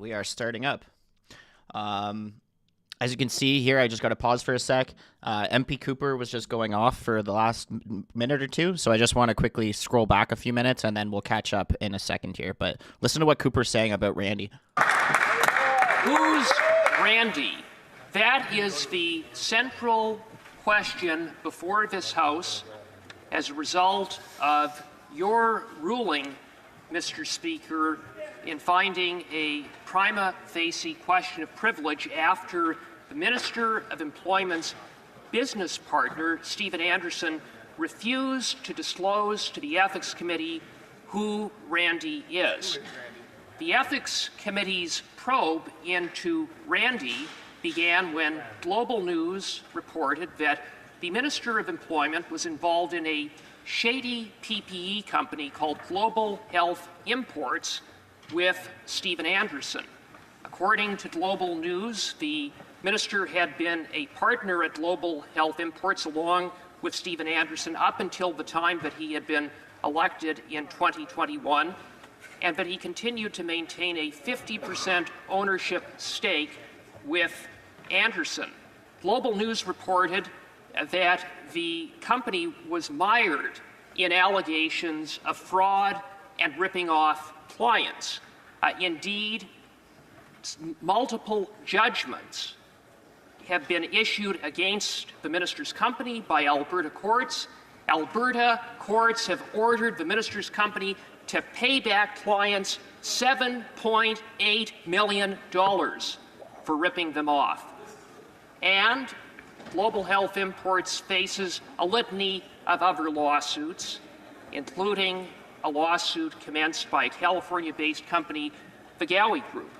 we are starting up. As you can see here, I just got to pause for a sec. MP Cooper was just going off for the last minute or two, so I just want to quickly scroll back a few minutes, and then we'll catch up in a second here. But listen to what Cooper's saying about Randy. Who's Randy? That is the central question before this House as a result of your ruling, Mr. Speaker, in finding a prima facie question of privilege after the Minister of Employment's business partner, Stephen Anderson, refused to disclose to the Ethics Committee who Randy is. The Ethics Committee's probe into Randy began when Global News reported that the Minister of Employment was involved in a shady PPE company called Global Health Imports with Stephen Anderson. According to Global News, the minister had been a partner at Global Health Imports along with Stephen Anderson up until the time that he had been elected in 2021, and that he continued to maintain a 50% ownership stake with Anderson. Global News reported that the company was mired in allegations of fraud and ripping off clients. Indeed, multiple judgments have been issued against the minister's company by Alberta courts. Alberta courts have ordered the minister's company to pay back clients $7.8 million for ripping them off. And Global Health Imports faces a litany of other lawsuits, including a lawsuit commenced by a California-based company, the Gowie Group.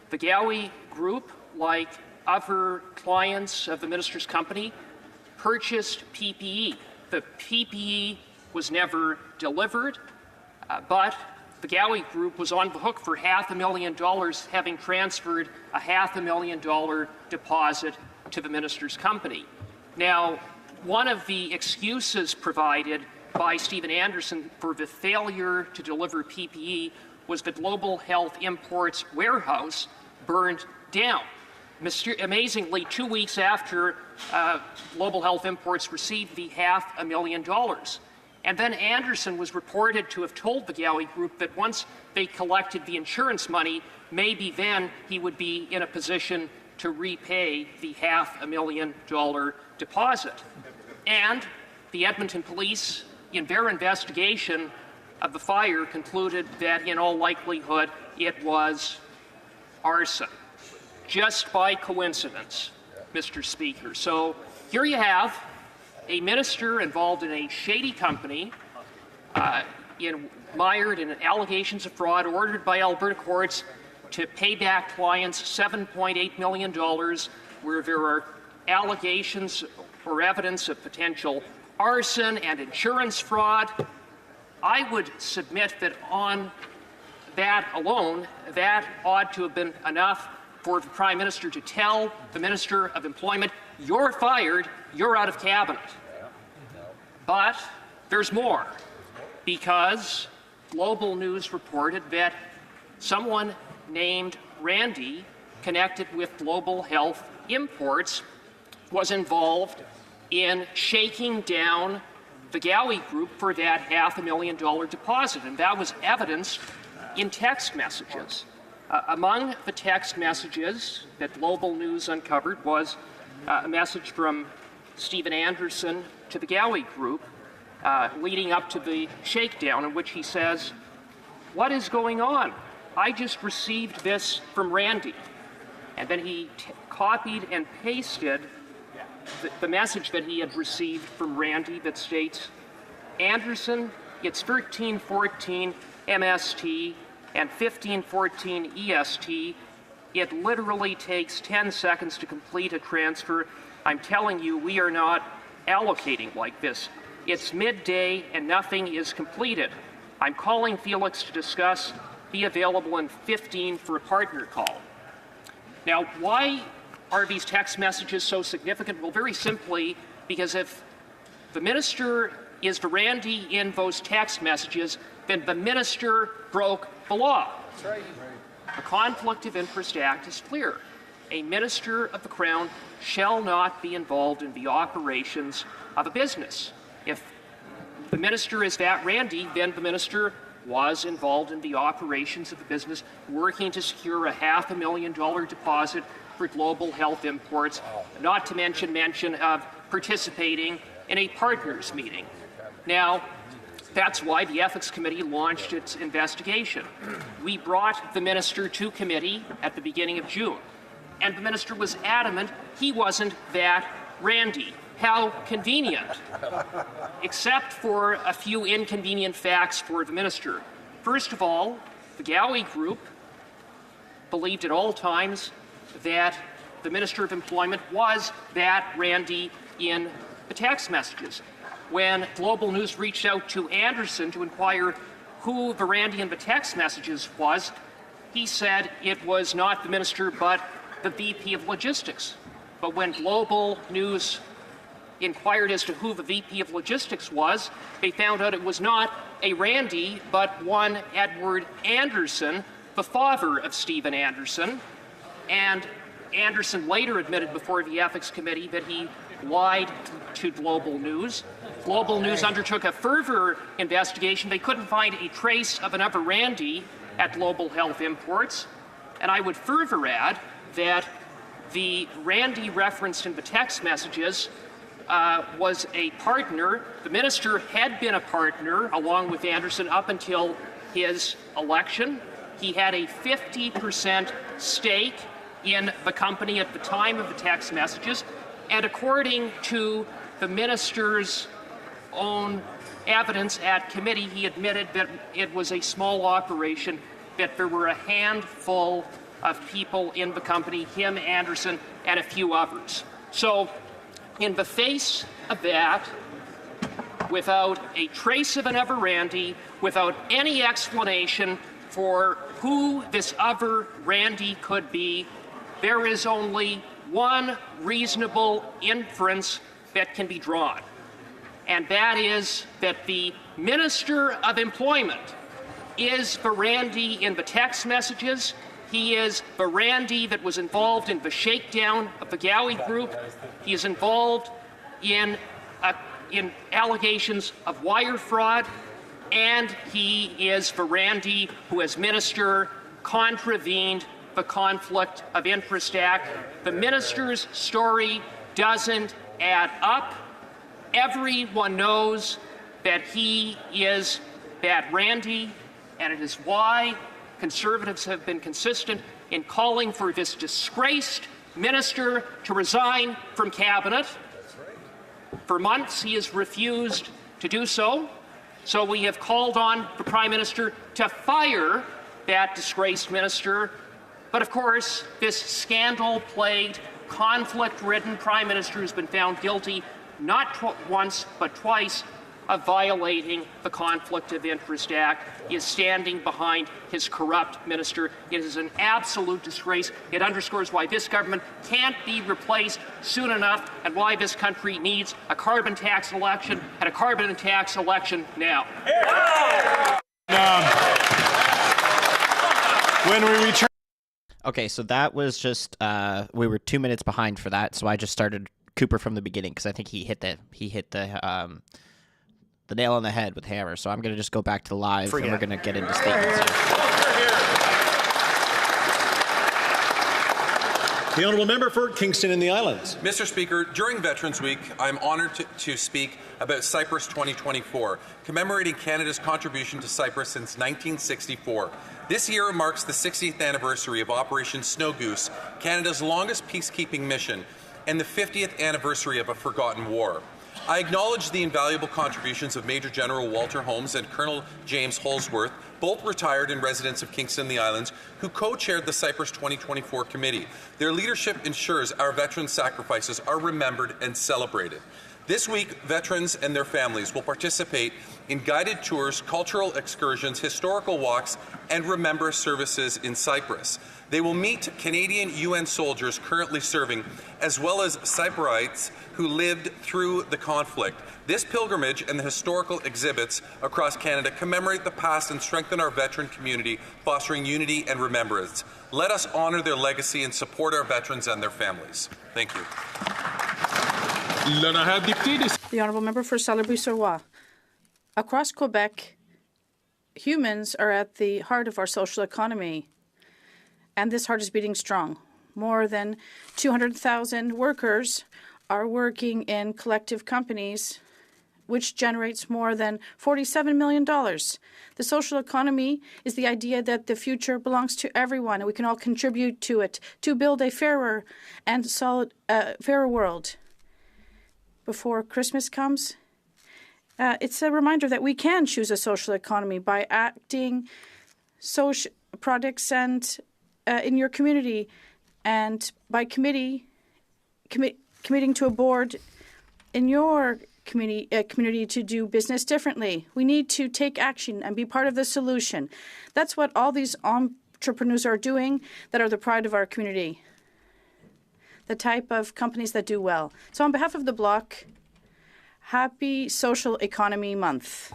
The Gowie Group, like other clients of the minister's company, purchased PPE. The PPE was never delivered, but the Gowie Group was on the hook for $500,000, having transferred a $500,000 deposit to the minister's company. Now, one of the excuses provided by Stephen Anderson for the failure to deliver PPE was the Global Health Imports warehouse burned down. Amazingly, 2 weeks after Global Health Imports received the $500,000. And then Anderson was reported to have told the Gowie Group that once they collected the insurance money, maybe then he would be in a position to repay the $500,000 deposit. And the Edmonton police, in their investigation of the fire, concluded that in all likelihood it was arson. Just by coincidence, Mr. Speaker. So here you have a minister involved in a shady company, mired in allegations of fraud, ordered by Alberta courts to pay back clients $7.8 million, where there are allegations or evidence of potential arson and insurance fraud. I would submit that on that alone, that ought to have been enough for the Prime Minister to tell the Minister of Employment, you're fired, you're out of cabinet. But there's more, because Global News reported that someone named Randy, connected with Global Health Imports, was involved in shaking down the Gowie Group for that $500,000 deposit, and that was evidenced in text messages. Among the text messages that Global News uncovered was a message from Stephen Anderson to the Gowie Group leading up to the shakedown, in which he says, "What is going on? I just received this from Randy." And then he copied and pasted the message that he had received from Randy that states, "Anderson, it's 1314 MST and 1514 EST. It literally takes 10 seconds to complete a transfer. I'm telling you, we are not allocating like this. It's midday and nothing is completed. I'm calling Felix to discuss. Be available in 15 for a partner call." Now, why are these text messages so significant? Well, very simply, because if the minister is the Randy in those text messages, then the minister broke the law. The Conflict of Interest Act is clear. A minister of the Crown shall not be involved in the operations of a business. If the minister is that Randy, then the minister was involved in the operations of the business, working to secure a $500,000 deposit for Global Health Imports, not to mention of participating in a partners meeting. Now, that's why the Ethics Committee launched its investigation. We brought the minister to committee at the beginning of June, and the minister was adamant he wasn't that Randy. How convenient, except for a few inconvenient facts for the minister. First of all, the Gowie Group believed at all times that the Minister of Employment was that Randy in the text messages. When Global News reached out to Anderson to inquire who the Randy in the text messages was, he said it was not the minister but the VP of Logistics. But when Global News inquired as to who the VP of Logistics was, they found out it was not a Randy, but one Edward Anderson, the father of Stephen Anderson. And Anderson later admitted before the Ethics Committee that he lied to Global News. Global News undertook a further investigation. They couldn't find a trace of another Randy at Global Health Imports. And I would further add that the Randy referenced in the text messages was a partner. The minister had been a partner along with Anderson up until his election. He had a 50% stake in the company at the time of the text messages. And according to the minister's own evidence at committee, he admitted that it was a small operation, that there were a handful of people in the company, him, Anderson, and a few others. So, in the face of that, without a trace of another Randy, without any explanation for who this other Randy could be, there is only one reasonable inference that can be drawn, and that is that the Minister of Employment is the Randy in the text messages. He is the Randy that was involved in the shakedown of the Gowie Group. He is involved in allegations of wire fraud, and he is the Randy who, as minister, contravened the Conflict of Interest Act. The minister's story doesn't add up. Everyone knows that he is that Randy, and it is why Conservatives have been consistent in calling for this disgraced minister to resign from cabinet. For months, he has refused to do so. So we have called on the Prime Minister to fire that disgraced minister. But of course, this scandal-plagued, conflict-ridden Prime Minister has been found guilty not once but twice of violating the Conflict of Interest Act. He is standing behind his corrupt minister. It is an absolute disgrace. It underscores why this government can't be replaced soon enough and why this country needs a carbon tax election, and a carbon tax election now. When we return. Okay, so that was just we were 2 minutes behind for that, so I just started Cooper from the beginning because I think he hit the nail on the head with hammer. So I'm going to just go back to live, and we're going to get into statements here. The Honourable Member for Kingston and the Islands. Mr. Speaker, during Veterans Week, I'm honoured to speak about Cyprus 2024, commemorating Canada's contribution to Cyprus since 1964. This year marks the 60th anniversary of Operation Snow Goose, Canada's longest peacekeeping mission, and the 50th anniversary of a forgotten war. I acknowledge the invaluable contributions of Major General Walter Holmes and Colonel James Holsworth, both retired and residents of Kingston and the Islands, who co-chaired the Cyprus 2024 committee. Their leadership ensures our veterans' sacrifices are remembered and celebrated. This week, veterans and their families will participate in guided tours, cultural excursions, historical walks, and remember services in Cyprus. They will meet Canadian UN soldiers currently serving, as well as Cyprites who lived through the conflict. This pilgrimage and the historical exhibits across Canada commemorate the past and strengthen our veteran community, fostering unity and remembrance. Let us honour their legacy and support our veterans and their families. Thank you. The Honourable Member for Salabri-Sur-Roy. Across Quebec, humans are at the heart of our social economy, and this heart is beating strong. More than 200,000 workers are working in collective companies, which generates more than $47 million. The social economy is the idea that the future belongs to everyone, and we can all contribute to it to build a fairer and fairer world. Before Christmas comes, it's a reminder that we can choose a social economy by acting social products and in your community, and by committing to a board in your community to do business differently. We need to take action and be part of the solution. That's what all these entrepreneurs are doing that are the pride of our community, the type of companies that do well. So on behalf of the Bloc, happy Social Economy Month.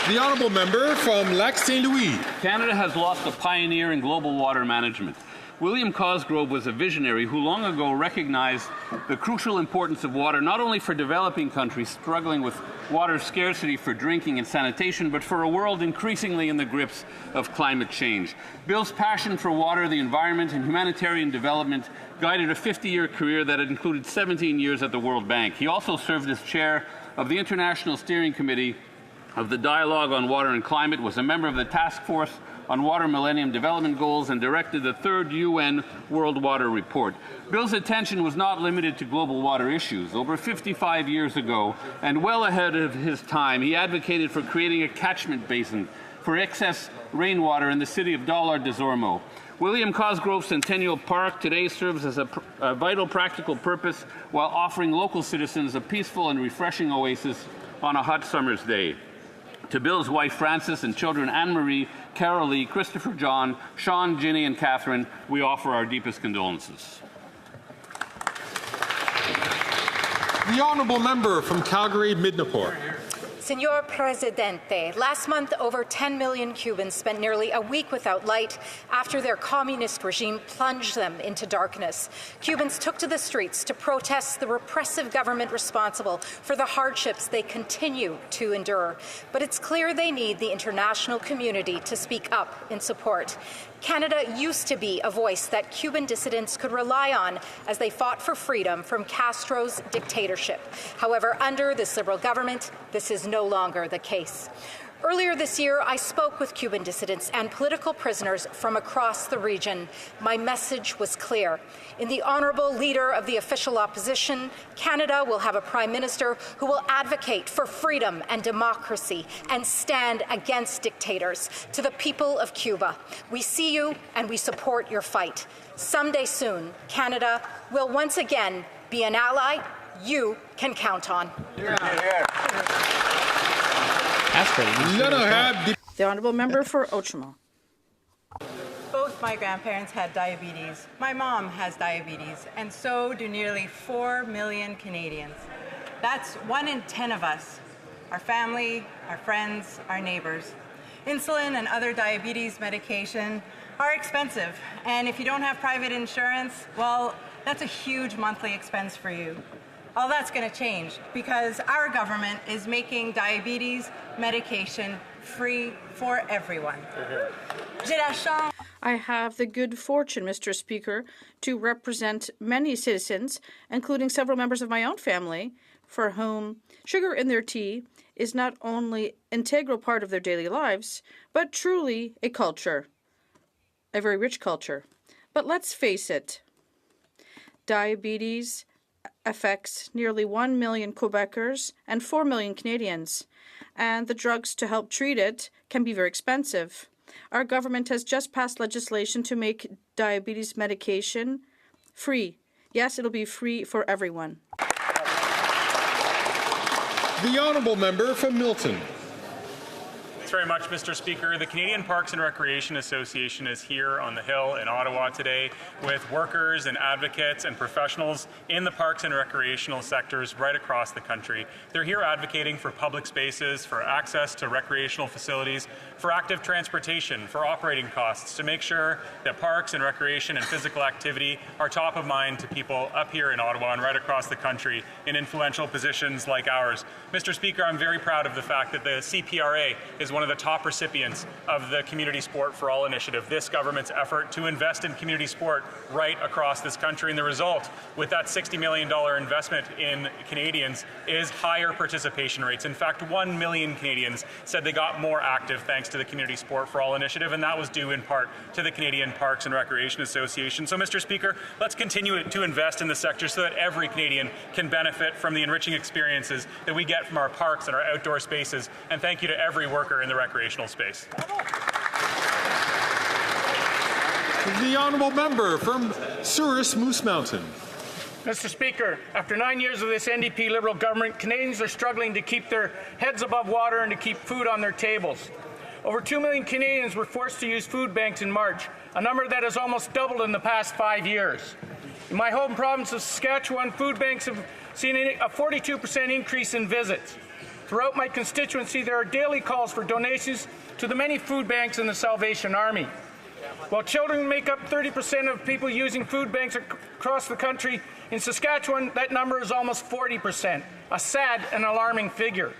The Honourable Member from Lac St. Louis. Canada has lost a pioneer in global water management. William Cosgrove was a visionary who long ago recognized the crucial importance of water, not only for developing countries struggling with water scarcity for drinking and sanitation, but for a world increasingly in the grips of climate change. Bill's passion for water, the environment, and humanitarian development guided a 50-year career that had included 17 years at the World Bank. He also served as chair of the International Steering Committee of the Dialogue on Water and Climate, was a member of the Task Force on Water Millennium Development Goals, and directed the 3rd UN World Water Report. Bill's attention was not limited to global water issues. Over 55 years ago, and well ahead of his time, he advocated for creating a catchment basin for excess rainwater in the city of Dollard-des-Ormeaux. William Cosgrove Centennial Park today serves as a vital practical purpose while offering local citizens a peaceful and refreshing oasis on a hot summer's day. To Bill's wife Frances and children Anne-Marie, Carol Lee, Christopher John, Sean, Ginny, and Catherine, we offer our deepest condolences. The Honourable Member from Calgary-Midnapore. Senor Presidente, last month over 10 million Cubans spent nearly a week without light after their communist regime plunged them into darkness. Cubans took to the streets to protest the repressive government responsible for the hardships they continue to endure. But it's clear they need the international community to speak up in support. Canada used to be a voice that Cuban dissidents could rely on as they fought for freedom from Castro's dictatorship. However, under this Liberal government, this is no longer the case. Earlier this year, I spoke with Cuban dissidents and political prisoners from across the region. My message was clear. In the honourable leader of the official opposition, Canada will have a Prime Minister who will advocate for freedom and democracy and stand against dictators. To the people of Cuba, we see you and we support your fight. Someday soon, Canada will once again be an ally you can count on. The Honourable Member for Ochemont. Both my grandparents had diabetes. My mom has diabetes, and so do nearly 4 million Canadians. That's 1 in 10 of us, our family, our friends, our neighbors. Insulin and other diabetes medication are expensive, and if you don't have private insurance, well, that's a huge monthly expense for you. All that's going to change because our government is making diabetes medication free for everyone. I have the good fortune, Mr. Speaker, to represent many citizens, including several members of my own family, for whom sugar in their tea is not only an integral part of their daily lives, but truly a culture, a very rich culture. But let's face it, diabetes affects nearly 1 million Quebecers and 4 million Canadians, and the drugs to help treat it can be very expensive. Our government has just passed legislation to make diabetes medication free. Yes, it'll be free for everyone. The Honourable Member from Milton. Thanks very much, Mr. Speaker. The Canadian Parks and Recreation Association is here on the Hill in Ottawa today with workers and advocates and professionals in the parks and recreational sectors right across the country. They're here advocating for public spaces, for access to recreational facilities, for active transportation, for operating costs, to make sure that parks and recreation and physical activity are top of mind to people up here in Ottawa and right across the country in influential positions like ours. Mr. Speaker, I'm very proud of the fact that the CPRA is one of the top recipients of the Community Sport for All initiative, this government's effort to invest in community sport right across this country. And the result, with that $60 million investment in Canadians, is higher participation rates. In fact, 1 million Canadians said they got more active thanks to the Community Sport for All initiative, and that was due in part to the Canadian Parks and Recreation Association. So, Mr. Speaker, let's continue to invest in the sector so that every Canadian can benefit from the enriching experiences that we get from our parks and our outdoor spaces. And thank you to every worker in the recreational space. The honourable member from Souris Moose Mountain. Mr. Speaker, after 9 years of this NDP Liberal government, Canadians are struggling to keep their heads above water and to keep food on their tables. Over 2 million Canadians were forced to use food banks in March, a number that has almost doubled in the past 5 years. In my home province of Saskatchewan, food banks have seen a 42% increase in visits. Throughout my constituency, there are daily calls for donations to the many food banks in the Salvation Army. While children make up 30% of people using food banks across the country, in Saskatchewan, that number is almost 40%, a sad and alarming figure.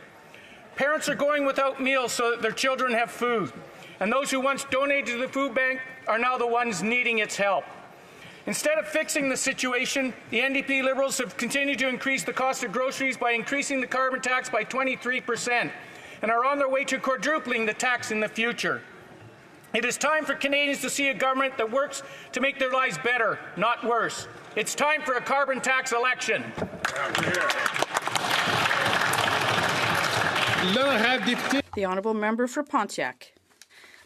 Parents are going without meals so that their children have food, and those who once donated to the food bank are now the ones needing its help. Instead of fixing the situation, the NDP Liberals have continued to increase the cost of groceries by increasing the carbon tax by 23% and are on their way to quadrupling the tax in the future. It is time for Canadians to see a government that works to make their lives better, not worse. It's time for a carbon tax election. The honourable member for Pontiac.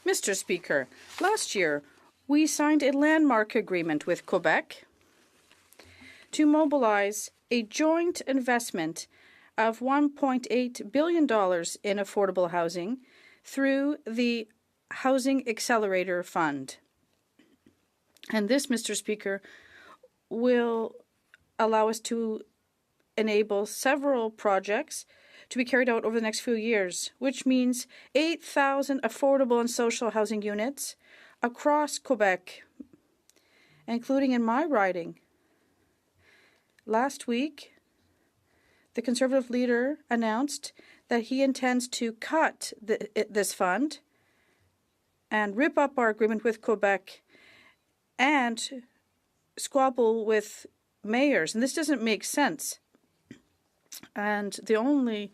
Mr. Speaker, last year we signed a landmark agreement with Quebec to mobilize a joint investment of $1.8 billion in affordable housing through the Housing Accelerator Fund. And this, Mr. Speaker, will allow us to enable several projects to be carried out over the next few years, which means 8,000 affordable and social housing units across Quebec, including in my riding. Last week, the Conservative leader announced that he intends to cut this fund and rip up our agreement with Quebec and squabble with mayors. And this doesn't make sense. And the only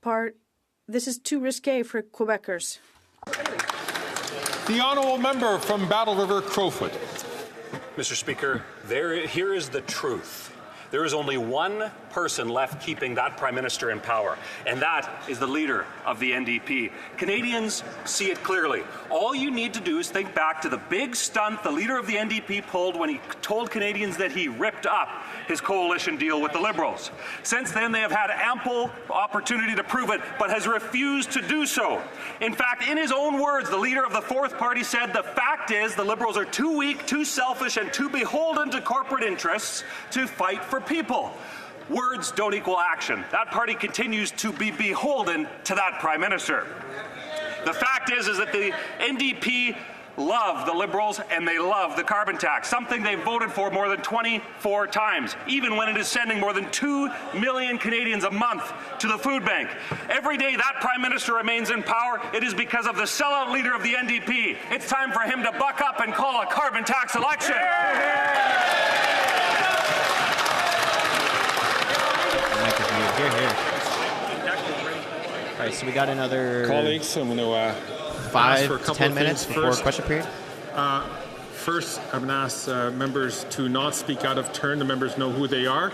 part, this is too risque for Quebecers. The honourable member from Battle River, Crowfoot. Mr. Speaker, here is the truth. There is only one person left keeping that Prime Minister in power, and that is the leader of the NDP. Canadians see it clearly. All you need to do is think back to the big stunt the leader of the NDP pulled when he told Canadians that he ripped up his coalition deal with the Liberals. Since then, they have had ample opportunity to prove it, but has refused to do so. In fact, in his own words, the leader of the fourth party said, "The fact is the Liberals are too weak, too selfish, and too beholden to corporate interests to fight for people." Words don't equal action. That party continues to be beholden to that Prime Minister. The fact is that the NDP love the Liberals and they love the carbon tax, something they've voted for more than 24 times, even when it is sending more than 2 million Canadians a month to the food bank. Every day that Prime Minister remains in power, it is because of the sellout leader of the NDP. It's time for him to buck up and call a carbon tax election. Here. All right, so we got another colleagues. I'm going to 5 to 10 minutes before question period. First, I'm going to ask members to not speak out of turn. The members know who they are,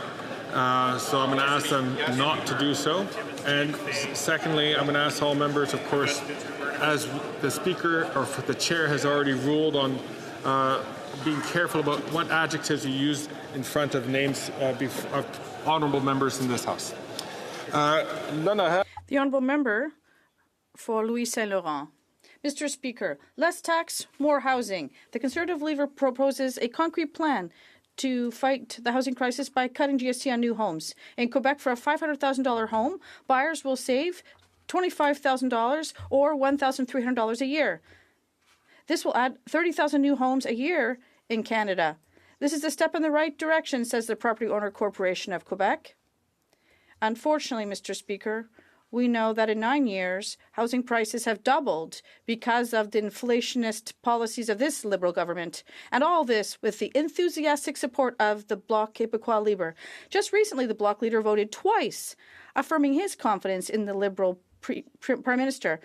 so I'm going to ask them not to do so. And secondly, I'm going to ask all members, of course, as the Speaker or the Chair has already ruled on being careful about what adjectives you use in front of names of honourable members in this House. The honourable member for Louis Saint Laurent. Mr. Speaker, less tax, more housing. The Conservative Leader proposes a concrete plan to fight the housing crisis by cutting GST on new homes. In Quebec, for a $500,000 home, buyers will save $25,000 or $1,300 a year. This will add 30,000 new homes a year in Canada. This is a step in the right direction, says the Property Owner Corporation of Quebec. Unfortunately, Mr. Speaker, we know that in 9 years, housing prices have doubled because of the inflationist policies of this Liberal government. And all this with the enthusiastic support of the Bloc Québécois Libre. Just recently, the Bloc leader voted twice, affirming his confidence in the Liberal Prime Minister.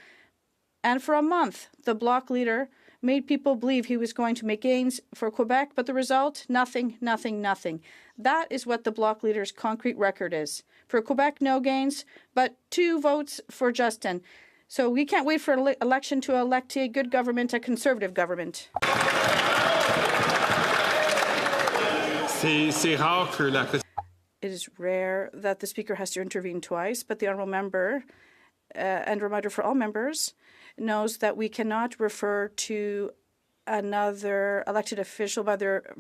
And for a month, the Bloc leader made people believe he was going to make gains for Quebec, but the result, nothing, nothing, nothing. That is what the Bloc leader's concrete record is. For Quebec, no gains, but 2 votes for Justin. So we can't wait for an election to elect a good government, a Conservative government. It is rare that the Speaker has to intervene twice, but the Honourable Member, and reminder for all members, knows that we cannot refer to another elected official by their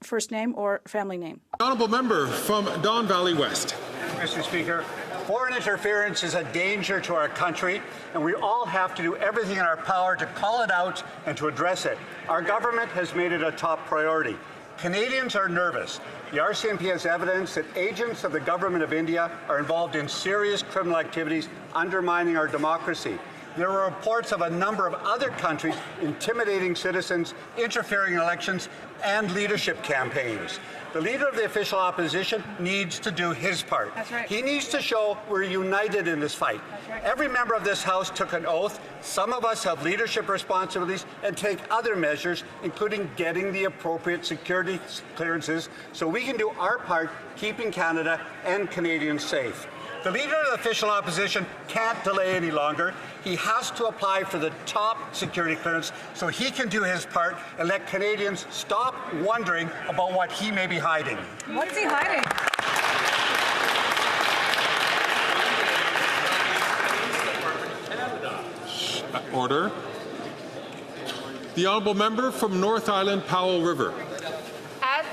first name or family name. Honourable Member from Don Valley West. Mr. Speaker, foreign interference is a danger to our country, and we all have to do everything in our power to call it out and to address it. Our government has made it a top priority. Canadians are nervous. The RCMP has evidence that agents of the Government of India are involved in serious criminal activities undermining our democracy. There are reports of a number of other countries intimidating citizens, interfering in elections, and leadership campaigns. The leader of the official opposition needs to do his part. That's right. He needs to show we're united in this fight. Right. Every member of this House took an oath. Some of us have leadership responsibilities and take other measures, including getting the appropriate security clearances so we can do our part keeping Canada and Canadians safe. The leader of the official opposition can't delay any longer. He has to apply for the top security clearance so he can do his part and let Canadians stop wondering about what he may be hiding. What is he hiding? Order. The Honourable Member from North Island Powell River. At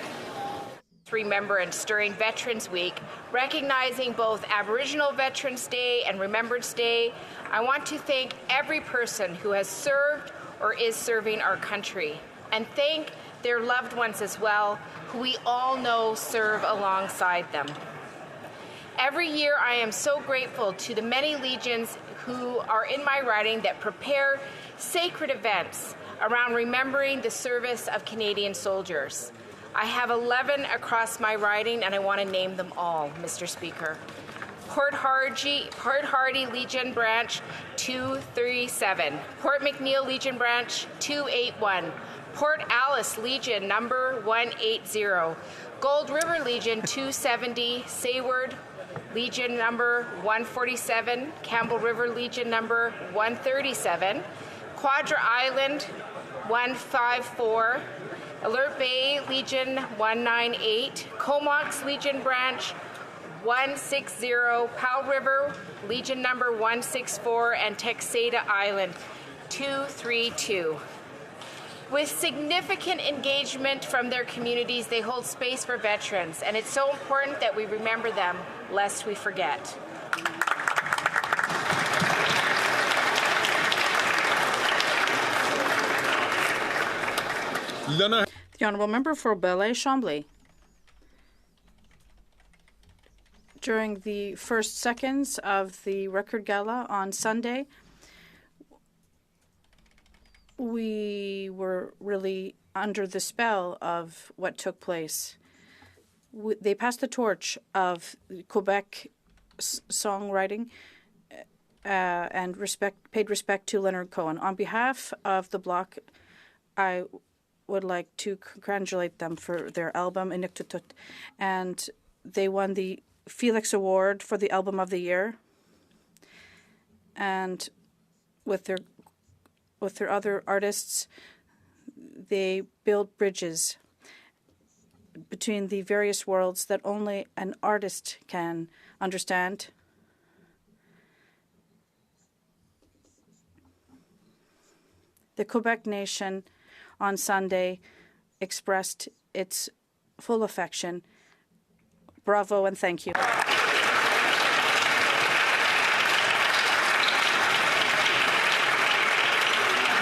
Remembrance during Veterans Week, recognizing both Aboriginal Veterans Day and Remembrance Day, I want to thank every person who has served or is serving our country, and thank their loved ones as well, who we all know serve alongside them. Every year I am so grateful to the many legions who are in my riding that prepare sacred events around remembering the service of Canadian soldiers. I have 11 across my riding, and I want to name them all, Mr. Speaker. Port Hardy Legion Branch 237, Port McNeill Legion Branch 281, Port Alice Legion number 180, Gold River Legion 270, Sayward Legion number 147, Campbell River Legion number 137, Quadra Island 154, Alert Bay Legion 198, Comox Legion Branch 160, Powell River Legion number 164, and Texada Island 232. With significant engagement from their communities, they hold space for veterans, and it's so important that we remember them lest we forget. The Honourable Member for Bellay-Chambly. During the first seconds of the record gala on Sunday, we were really under the spell of what took place. They passed the torch of Quebec songwriting and paid respect to Leonard Cohen. On behalf of the Bloc, I would like to congratulate them for their album Inuktitut, and they won the Felix Award for the Album of the Year. And with their other artists, they build bridges between the various worlds that only an artist can understand. The Quebec nation on Sunday expressed its full affection. Bravo and thank you.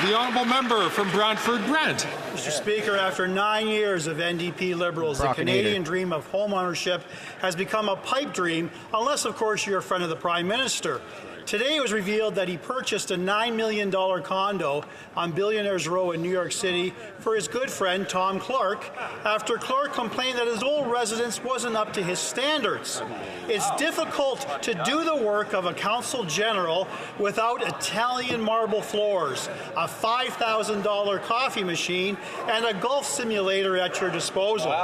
The honourable member from Brantford Brant. Mr. Speaker, after 9 years of NDP Liberals, the Canadian dream of home ownership has become a pipe dream, unless, of course, you're a friend of the Prime Minister. Today it was revealed that he purchased a $9 million condo on Billionaires Row in New York City for his good friend Tom Clark, after Clark complained that his old residence wasn't up to his standards. It's difficult to do the work of a consul general without Italian marble floors, a $5,000 coffee machine, and a golf simulator at your disposal.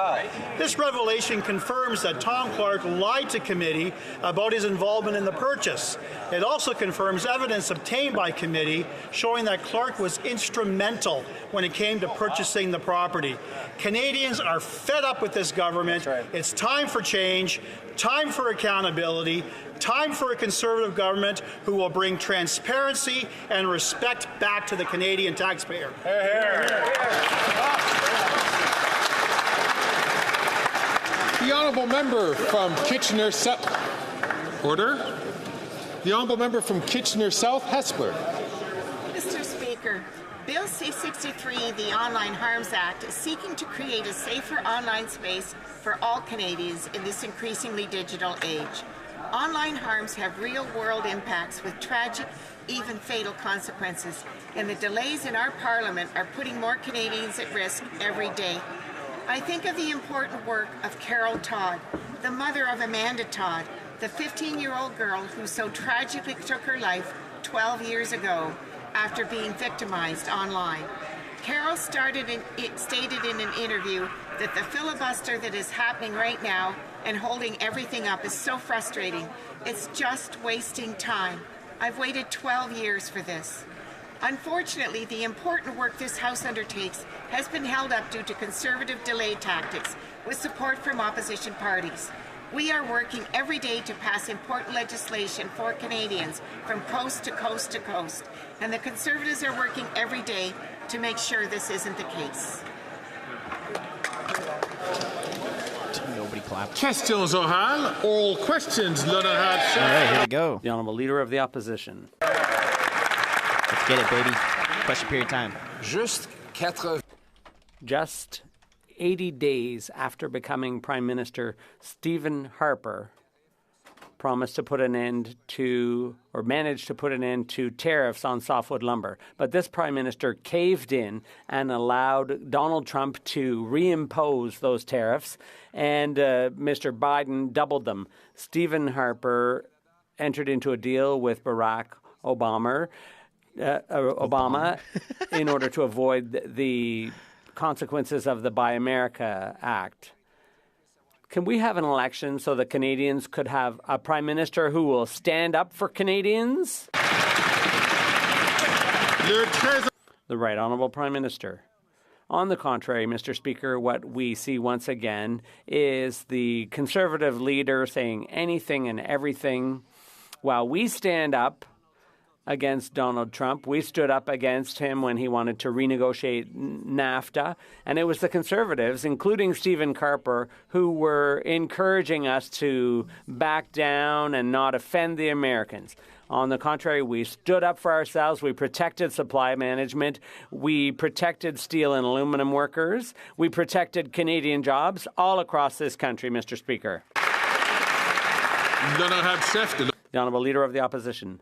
This revelation confirms that Tom Clark lied to committee about his involvement in the purchase. It also confirms evidence obtained by committee showing that Clark was instrumental when it came to purchasing the property. Canadians are fed up with this government. It's time for change, time for accountability, time for a Conservative government who will bring transparency and respect back to the Canadian taxpayer. The honourable member from Kitchener South. Order. The honourable member from Kitchener South, Hespeler. Mr. Speaker, Bill C-63, the Online Harms Act, is seeking to create a safer online space for all Canadians in this increasingly digital age. Online harms have real-world impacts with tragic, even fatal consequences, and the delays in our Parliament are putting more Canadians at risk every day. I think of the important work of Carol Todd, the mother of Amanda Todd, the 15-year-old girl who so tragically took her life 12 years ago after being victimized online. Carol stated in an interview that the filibuster that is happening right now and holding everything up is so frustrating. It's just wasting time. I've waited 12 years for this. Unfortunately, the important work this House undertakes has been held up due to Conservative delay tactics with support from opposition parties. We are working every day to pass important legislation for Canadians from coast to coast to coast, and the Conservatives are working every day to make sure this isn't the case. Nobody clapped. Questions orales. Oral questions. All right, here we go. The Honourable Leader of the Opposition. Let's get it, baby. Question period time. Just 80 days after becoming Prime Minister, Stephen Harper promised to put an end to, or managed to put an end to, tariffs on softwood lumber. But this Prime Minister caved in and allowed Donald Trump to reimpose those tariffs, and Mr. Biden doubled them. Stephen Harper entered into a deal with Barack Obama in order to avoid the consequences of the Buy America Act. Can we have an election so that Canadians could have a Prime Minister who will stand up for Canadians? The Right Honourable Prime Minister. On the contrary, Mr. Speaker, what we see once again is the Conservative leader saying anything and everything while we stand up against Donald Trump. We stood up against him when he wanted to renegotiate NAFTA, and it was the Conservatives, including Stephen Harper, who were encouraging us to back down and not offend the Americans. On the contrary, we stood up for ourselves. We protected supply management. We protected steel and aluminum workers. We protected Canadian jobs all across this country, Mr. Speaker. The Honourable Leader of the Opposition.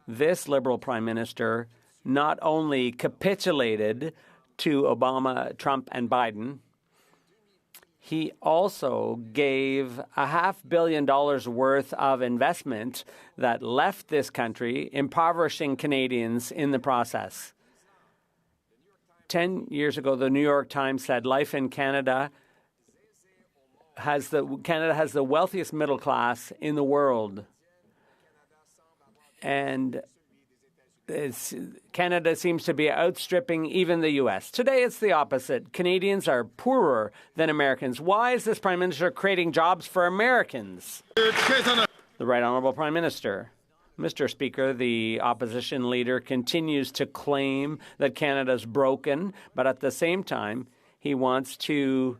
This Liberal Prime Minister not only capitulated to Obama, Trump, and Biden, he also gave $500 million worth of investment that left this country, impoverishing Canadians in the process. 10 years ago, the New York Times said life in Canada has the wealthiest middle class in the world. And Canada seems to be outstripping even the U.S. Today, it's the opposite. Canadians are poorer than Americans. Why is this Prime Minister creating jobs for Americans? The Right Honourable Prime Minister. Mr. Speaker, the opposition leader continues to claim that Canada's broken, but at the same time, he wants to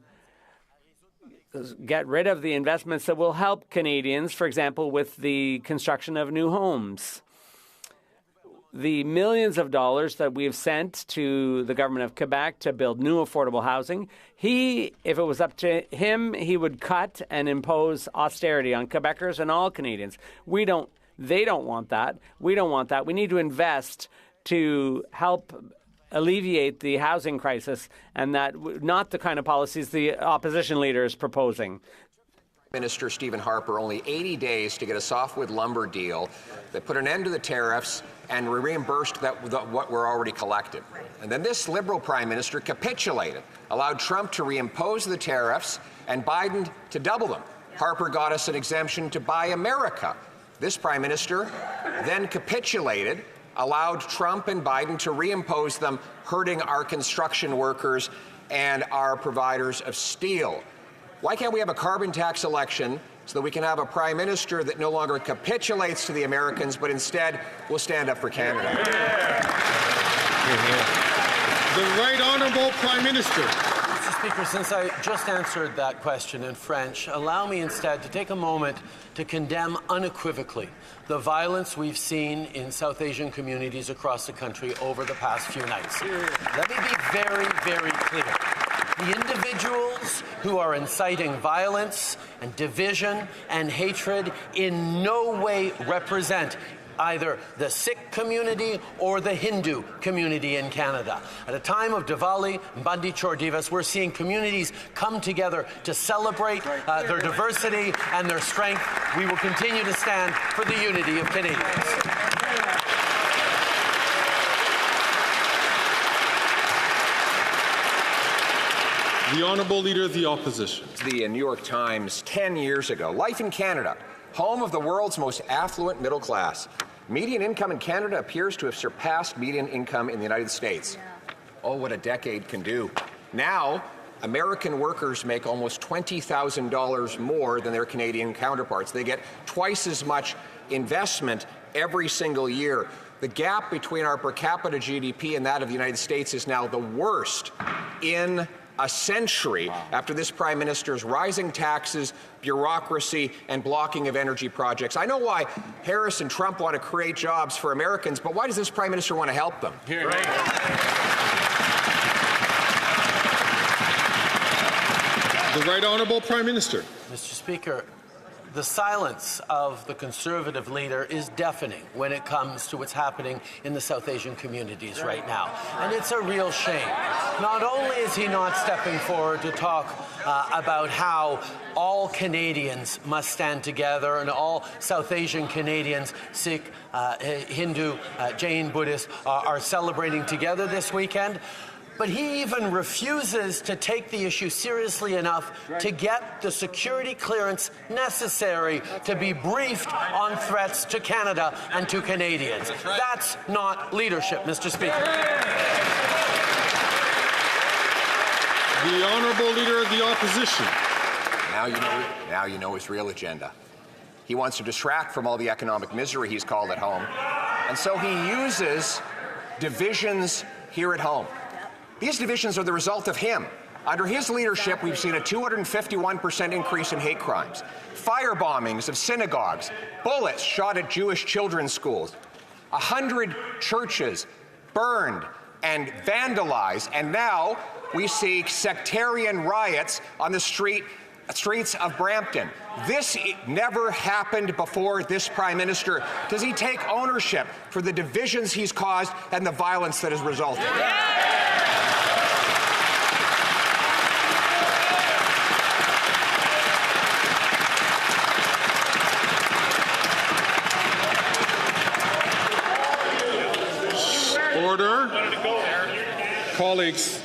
get rid of the investments that will help Canadians, for example, with the construction of new homes. The millions of dollars that we've sent to the government of Quebec to build new affordable housing, if it was up to him, he would cut and impose austerity on Quebecers and all Canadians. They don't want that. We don't want that. We need to invest to help alleviate the housing crisis, and that not the kind of policies the opposition leader is proposing. Minister Stephen Harper only 80 days to get a softwood lumber deal that put an end to the tariffs and reimbursed what were already collected. And then this Liberal Prime Minister capitulated, allowed Trump to reimpose the tariffs and Biden to double them. Harper got us an exemption to Buy America. This Prime Minister then capitulated, allowed Trump and Biden to reimpose them, hurting our construction workers and our providers of steel. Why can't we have a carbon tax election so that we can have a Prime Minister that no longer capitulates to the Americans, but instead will stand up for Canada? The Right Honourable Prime Minister. Mr. Speaker, since I just answered that question in French, allow me instead to take a moment to condemn unequivocally the violence we've seen in South Asian communities across the country over the past few nights. Let me be very, very clear. The individuals who are inciting violence and division and hatred in no way represent either the Sikh community or the Hindu community in Canada. At a time of Diwali, Bandi Chor Divas, we're seeing communities come together to celebrate their diversity and their strength. We will continue to stand for the unity of Canadians. The Honourable Leader of the Opposition. The New York Times 10 years ago. Life in Canada, home of the world's most affluent middle class. Median income in Canada appears to have surpassed median income in the United States. Oh, what a decade can do. Now, American workers make almost $20,000 more than their Canadian counterparts. They get twice as much investment every single year. The gap between our per capita GDP and that of the United States is now the worst in a century after this Prime Minister's rising taxes, bureaucracy, and blocking of energy projects. I know why Harris and Trump want to create jobs for Americans, but why does this Prime Minister want to help them? The Right Honourable Prime Minister. Mr. Speaker, the silence of the Conservative leader is deafening when it comes to what's happening in the South Asian communities right now. And it's a real shame. Not only is he not stepping forward to talk about how all Canadians must stand together and all South Asian Canadians, Sikh, Hindu, Jain, Buddhist, are celebrating together this weekend, but he even refuses to take the issue seriously enough to get the security clearance necessary to be briefed on threats to Canada and to Canadians. That's not leadership, Mr. Speaker. The Honourable Leader of the Opposition. Now you know his real agenda. He wants to distract from all the economic misery he's called at home. And so he uses divisions here at home. These divisions are the result of him. Under his leadership, we've seen a 251% increase in hate crimes, fire bombings of synagogues, bullets shot at Jewish children's schools, 100 churches burned and vandalized, and now we see sectarian riots on the streets of Brampton. This never happened before this Prime Minister. Does he take ownership for the divisions he's caused and the violence that has resulted? Order. Colleagues,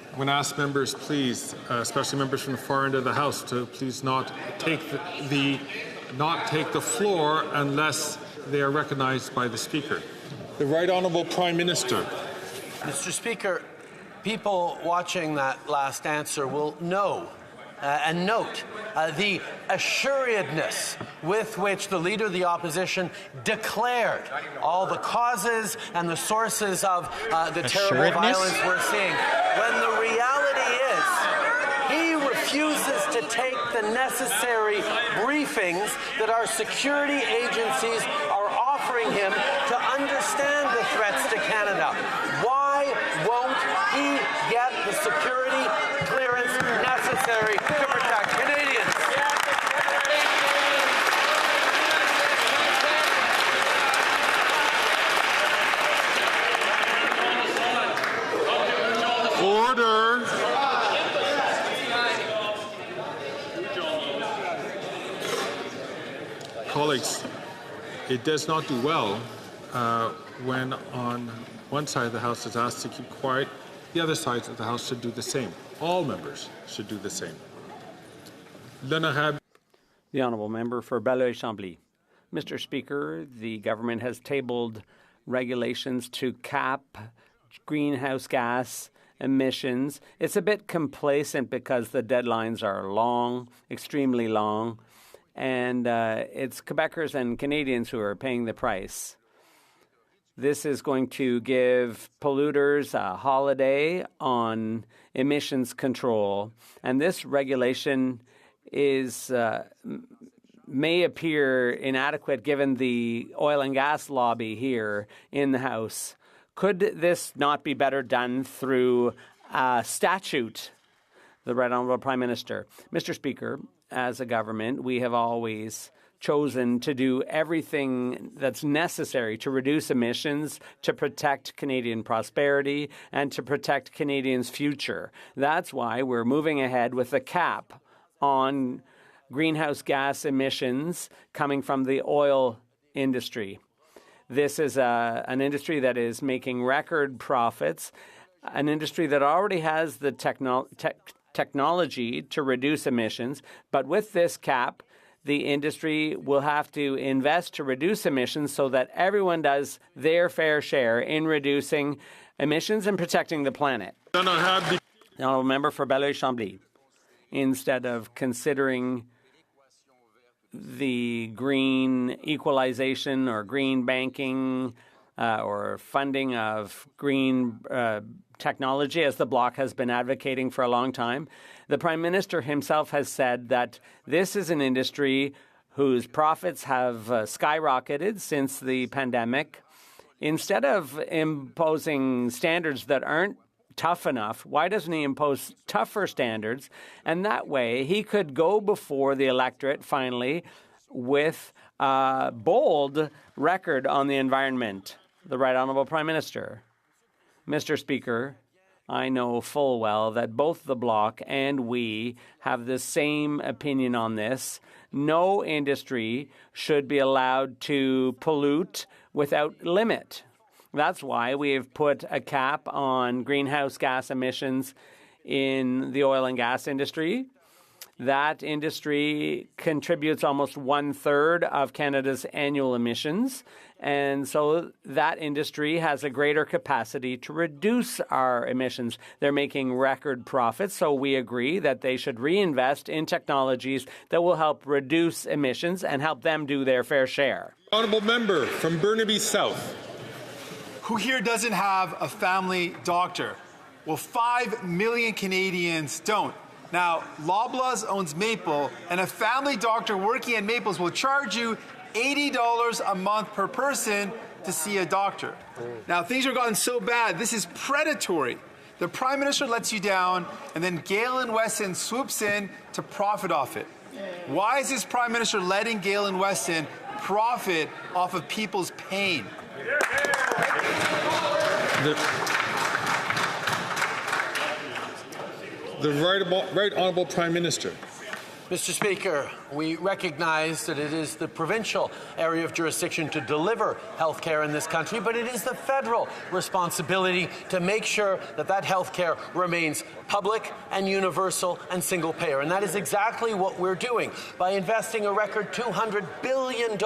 I'm going to ask members, please, especially members from the far end of the House, to please not take the floor unless they are recognized by the Speaker. The Right Honourable Prime Minister. Mr. Speaker, people watching that last answer will know and note the assuredness with which the Leader of the Opposition declared all the causes and the sources of the terrible violence we're seeing, when the reality is he refuses to take the necessary briefings that our security agencies are offering him to understand the threats to Canada. Why won't he get the security clearance necessary to protect Canadians? Order. Colleagues, it does not do well when on one side of the House is asked to keep quiet, the other side of the House should do the same. All members should do the same. The honourable member for Belleuil-Chambly. Mr. Speaker, the government has tabled regulations to cap greenhouse gas emissions. It's a bit complacent because the deadlines are long, extremely long, and it's Quebecers and Canadians who are paying the price. This is going to give polluters a holiday on emissions control, and this regulation is may appear inadequate given the oil and gas lobby here in the House. Could this not be better done through a statute? The Right Honourable Prime Minister. Mr. Speaker, as a government, we have always chosen to do everything that's necessary to reduce emissions, to protect Canadian prosperity, and to protect Canadians' future. That's why we're moving ahead with a cap on greenhouse gas emissions coming from the oil industry. This is an industry that is making record profits, an industry that already has the technology to reduce emissions. But with this cap, the industry will have to invest to reduce emissions so that everyone does their fair share in reducing emissions and protecting the planet. The honourable member for Belleuil-Chambly. Instead of considering the green equalization or green banking or funding of green technology, as the Bloc has been advocating for a long time, the Prime Minister himself has said that this is an industry whose profits have skyrocketed since the pandemic. Instead of imposing standards that aren't tough enough, why doesn't he impose tougher standards? And that way he could go before the electorate finally with a bold record on the environment. The Right Honourable Prime Minister. Mr. Speaker, I know full well that both the Bloc and we have the same opinion on this. No industry should be allowed to pollute without limit. That's why we have put a cap on greenhouse gas emissions in the oil and gas industry. That industry contributes almost 1/3 of Canada's annual emissions. And so that industry has a greater capacity to reduce our emissions. They're making record profits, so we agree that they should reinvest in technologies that will help reduce emissions and help them do their fair share. Honourable member from Burnaby South. Who here doesn't have a family doctor? Well, 5 million Canadians don't. Now, Loblaws owns Maple, and a family doctor working at Maple's will charge you $80 a month per person to see a doctor. Now, things have gotten so bad, this is predatory. The Prime Minister lets you down, and then Galen Weston swoops in to profit off it. Why is this Prime Minister letting Galen Weston profit off of people's pain? The Right Honourable Prime Minister. Mr. Speaker, we recognize that it is the provincial area of jurisdiction to deliver health care in this country, but it is the federal responsibility to make sure that that health care remains public and universal and single payer. And that is exactly what we're doing by investing a record $200 billion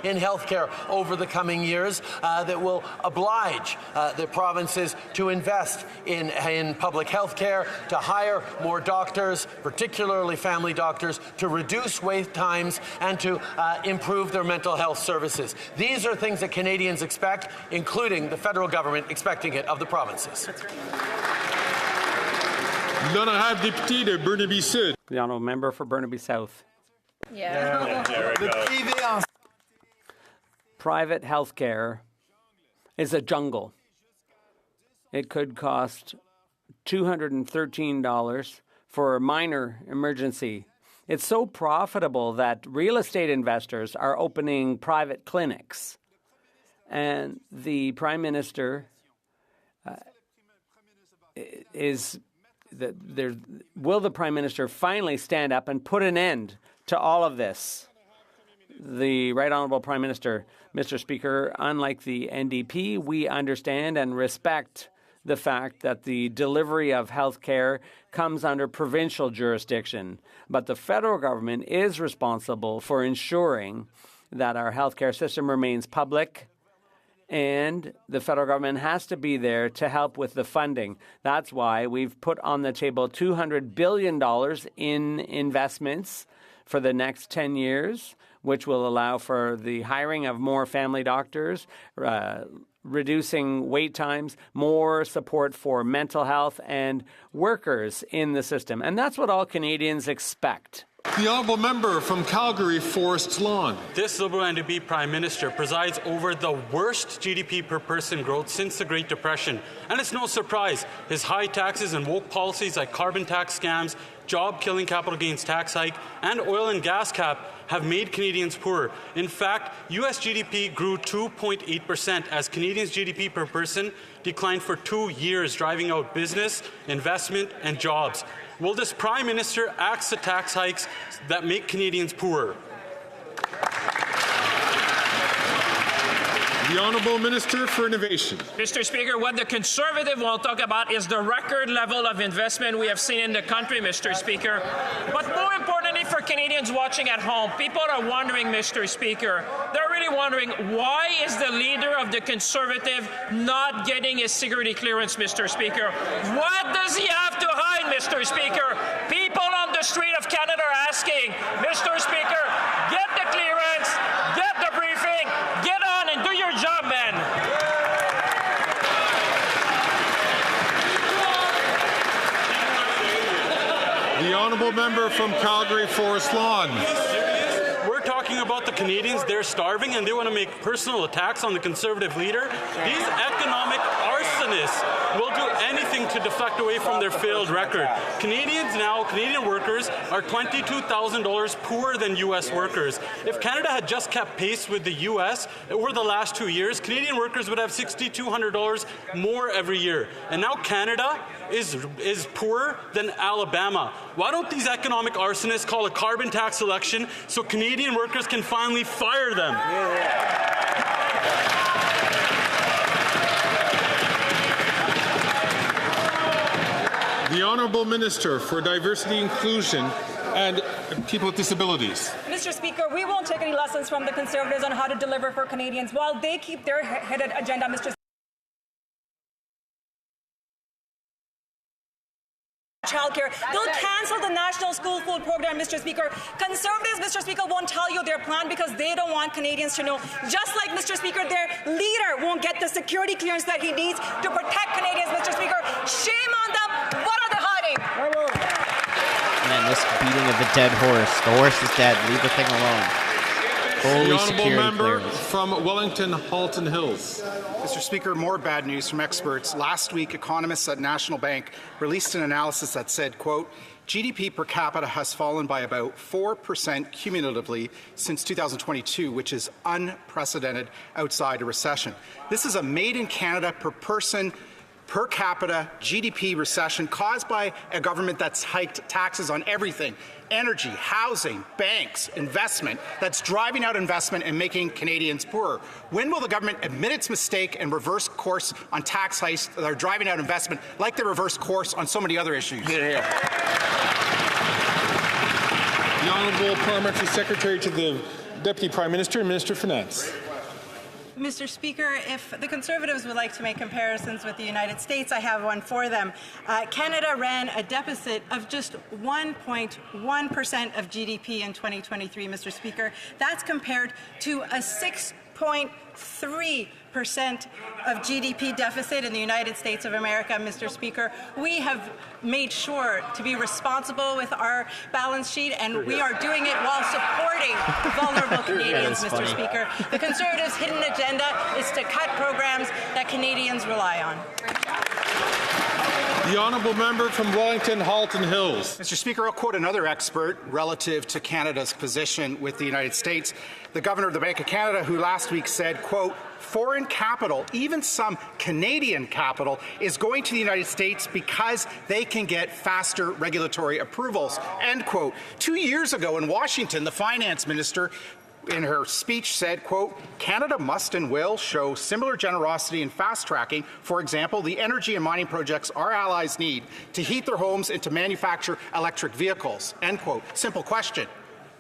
in health care over the coming years that will oblige the provinces to invest in public health care, to hire more doctors, particularly family doctors, doctors, to reduce wait times, and to improve their mental health services. These are things that Canadians expect, including the federal government expecting it of the provinces. L'honorable député de Burnaby Sud. The honourable member for Burnaby South. Yeah. There we go. Private health care is a jungle. It could cost $213 for a minor emergency. It's so profitable that real estate investors are opening private clinics. And the Prime Minister will the Prime Minister finally stand up and put an end to all of this? The Right Honourable Prime Minister, Mr. Speaker, unlike the NDP, we understand and respect the fact that the delivery of health care comes under provincial jurisdiction. But the federal government is responsible for ensuring that our health care system remains public, and the federal government has to be there to help with the funding. That's why we've put on the table $200 billion in investments for the next 10 years, which will allow for the hiring of more family doctors, reducing wait times, more support for mental health and workers in the system. And that's what all Canadians expect. The honourable member from Calgary, Forest Lawn. This Liberal NDP Prime Minister presides over the worst GDP per person growth since the Great Depression. And it's no surprise. His high taxes and woke policies like carbon tax scams, job-killing capital gains tax hike, and oil and gas cap have made Canadians poorer. In fact, U.S. GDP grew 2.8% as Canadians' GDP per person declined for 2 years, driving out business, investment, and jobs. Will this Prime Minister axe the tax hikes that make Canadians poorer? The Honourable Minister for Innovation. Mr. Speaker, what the Conservative will talk about is the record level of investment we have seen in the country, Mr. Speaker. But more importantly for Canadians watching at home, people are wondering, Mr. Speaker, they're really wondering, why is the leader of the Conservative not getting his security clearance, Mr. Speaker? What does he have to hide, Mr. Speaker? People on the street of Canada are asking, Mr. Speaker, get the clearance, get the briefing, get on and do your job, man. The honourable member from Calgary, Forest Lawn. We're talking about the Canadians. They're starving and they want to make personal attacks on the Conservative leader. These economic arsonists will do anything to deflect away from their failed record. Canadian workers are $22,000 poorer than U.S. workers. If Canada had just kept pace with the U.S. over the last 2 years, Canadian workers would have $6,200 more every year. And now Canada is poorer than Alabama. Why don't these economic arsonists call a carbon tax election so Canadian workers can finally fire them? The Honourable Minister for Diversity, Inclusion and People with Disabilities. Mr. Speaker, we won't take any lessons from the Conservatives on how to deliver for Canadians while they keep their headed agenda, Mr. Childcare. They'll cancel the National School Food Program, Mr. Speaker. Conservatives, Mr. Speaker, won't tell you their plan because they don't want Canadians to know. Just like, Mr. Speaker, their leader won't get the security clearance that he needs to protect Canadians, Mr. Speaker. Shame on them. What are they hiding? Man, this beating of the dead horse. The horse is dead. Leave the thing alone. Holy the honourable member clearance. from Wellington, Halton Hills. Mr. Speaker, more bad news from experts. Last week, economists at National Bank released an analysis that said, quote, GDP per capita has fallen by about 4% cumulatively since 2022, which is unprecedented outside a recession. This is a made-in-Canada per person per capita GDP recession caused by a government that's hiked taxes on everything. Energy, housing, banks, investment, that's driving out investment and making Canadians poorer. When will the government admit its mistake and reverse course on tax hikes that are driving out investment like they reversed course on so many other issues? The Honourable Parliamentary Secretary to the Deputy Prime Minister and Minister of Finance. Mr. Speaker, if the Conservatives would like to make comparisons with the United States, I have one for them. Canada ran a deficit of just 1.1% of GDP in 2023, Mr. Speaker. That's compared to a 6.3% of GDP deficit in the United States of America, Mr. Speaker. We have made sure to be responsible with our balance sheet, and we are doing it while supporting vulnerable Canadians, Mr. Speaker. The Conservatives' hidden agenda is to cut programs that Canadians rely on. The honourable member from Wellington, Halton Hills. Mr. Speaker, I'll quote another expert relative to Canada's position with the United States, the Governor of the Bank of Canada, who last week said, quote, foreign capital, even some Canadian capital, is going to the United States because they can get faster regulatory approvals, end quote. 2 years ago in Washington, the finance minister in her speech said, quote, Canada must and will show similar generosity in fast-tracking, for example, the energy and mining projects our allies need to heat their homes and to manufacture electric vehicles, end quote. Simple question.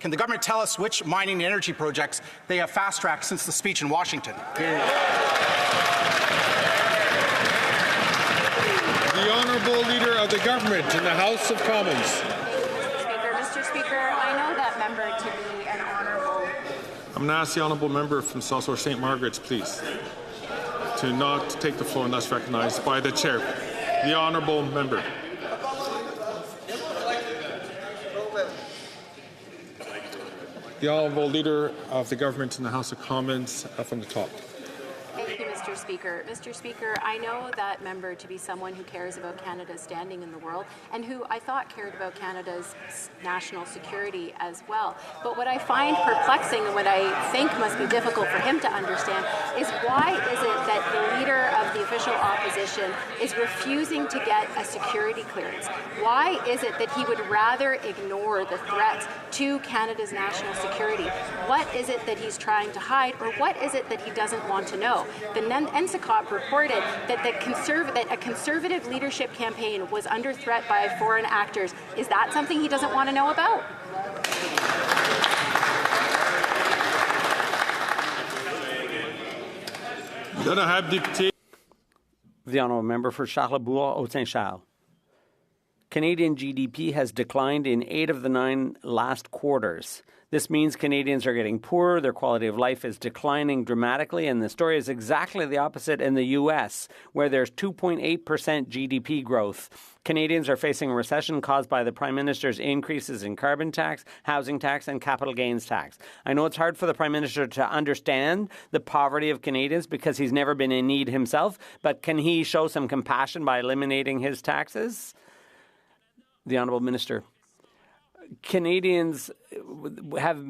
Can the government tell us which mining and energy projects they have fast-tracked since the speech in Washington? The honourable leader of the government in the House of Commons. Mr. Speaker, I know that member to be an honourable. I'm going to ask the honourable member from South St. Margaret's, please, to not take the floor unless recognized by the chair. The honourable member. The honourable leader of the government in the House of Commons from the top. Thank you, Mr. Speaker. Mr. Speaker, I know that member to be someone who cares about Canada's standing in the world and who I thought cared about Canada's national security as well. But what I find perplexing and what I think must be difficult for him to understand is why is it that the leader of the official opposition is refusing to get a security clearance? Why is it that he would rather ignore the threats to Canada's national security? What is it that he's trying to hide, or what is it that he doesn't want to know? The NSICOP reported that a conservative leadership campaign was under threat by foreign actors. Is that something he doesn't want to know about? The honourable member for Charlebourg-Haute-Saint-Charles. Canadian GDP has declined in 8 of the 9 last quarters. This means Canadians are getting poorer, their quality of life is declining dramatically, and the story is exactly the opposite in the U.S., where there's 2.8% GDP growth. Canadians are facing a recession caused by the Prime Minister's increases in carbon tax, housing tax, and capital gains tax. I know it's hard for the Prime Minister to understand the poverty of Canadians because he's never been in need himself, but can he show some compassion by eliminating his taxes? The Honourable Minister. Canadians have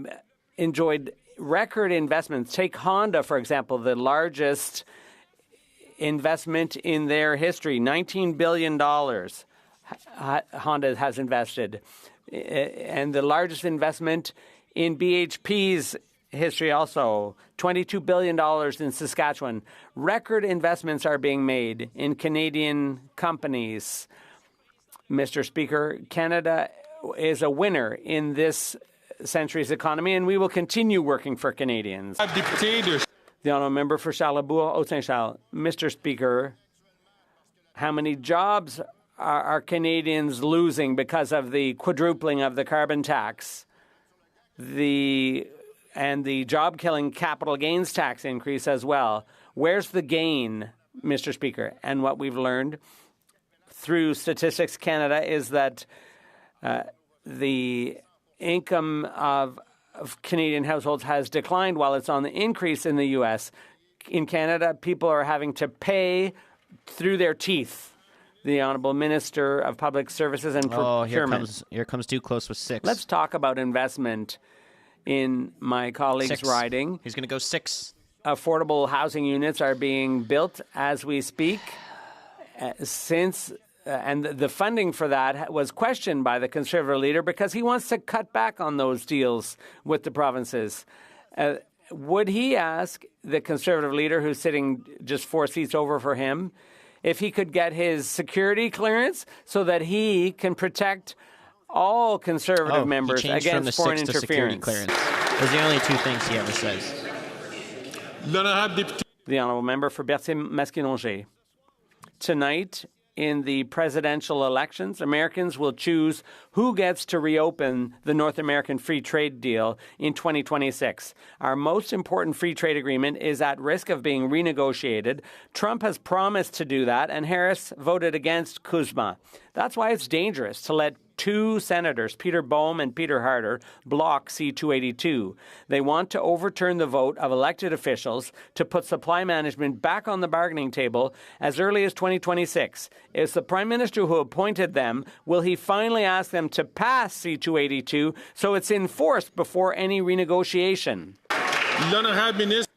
enjoyed record investments. Take Honda, for example, the largest investment in their history, $19 billion Honda has invested. And the largest investment in BHP's history also, $22 billion in Saskatchewan. Record investments are being made in Canadian companies. Mr. Speaker, Canada is a winner in this century's economy, and we will continue working for Canadians. The honourable member for Charlebourg-Haute-Saint-Charles. Mr. Speaker, how many jobs are Canadians losing because of the quadrupling of the carbon tax, and the job-killing capital gains tax increase as well? Where's the gain, Mr. Speaker? And what we've learned through Statistics Canada is that the income of Canadian households has declined while it's on the increase in the U.S. In Canada, people are having to pay through their teeth. The Honourable Minister of Public Services and Procurement. Here comes too close with 6. Let's talk about investment in my colleague's 6. riding. He's going to go 6. Affordable housing units are being built as we speak. And the funding for that was questioned by the Conservative leader because he wants to cut back on those deals with the provinces. Would he ask the Conservative leader, who's sitting just 4 seats over for him, if he could get his security clearance so that he can protect all Conservative members against foreign interference? Security clearance. Those are the only 2 things he ever says. The honourable member for Berthier-Masquinongé. Tonight, in the presidential elections, Americans will choose who gets to reopen the North American Free Trade Deal in 2026. Our most important free trade agreement is at risk of being renegotiated. Trump has promised to do that, and Harris voted against CUSMA. That's why it's dangerous to let two senators, Peter Boehm and Peter Harder, block C-282. They want to overturn the vote of elected officials to put supply management back on the bargaining table as early as 2026. Is the Prime Minister who appointed them, will he finally ask them to pass C-282 so it's enforced before any renegotiation?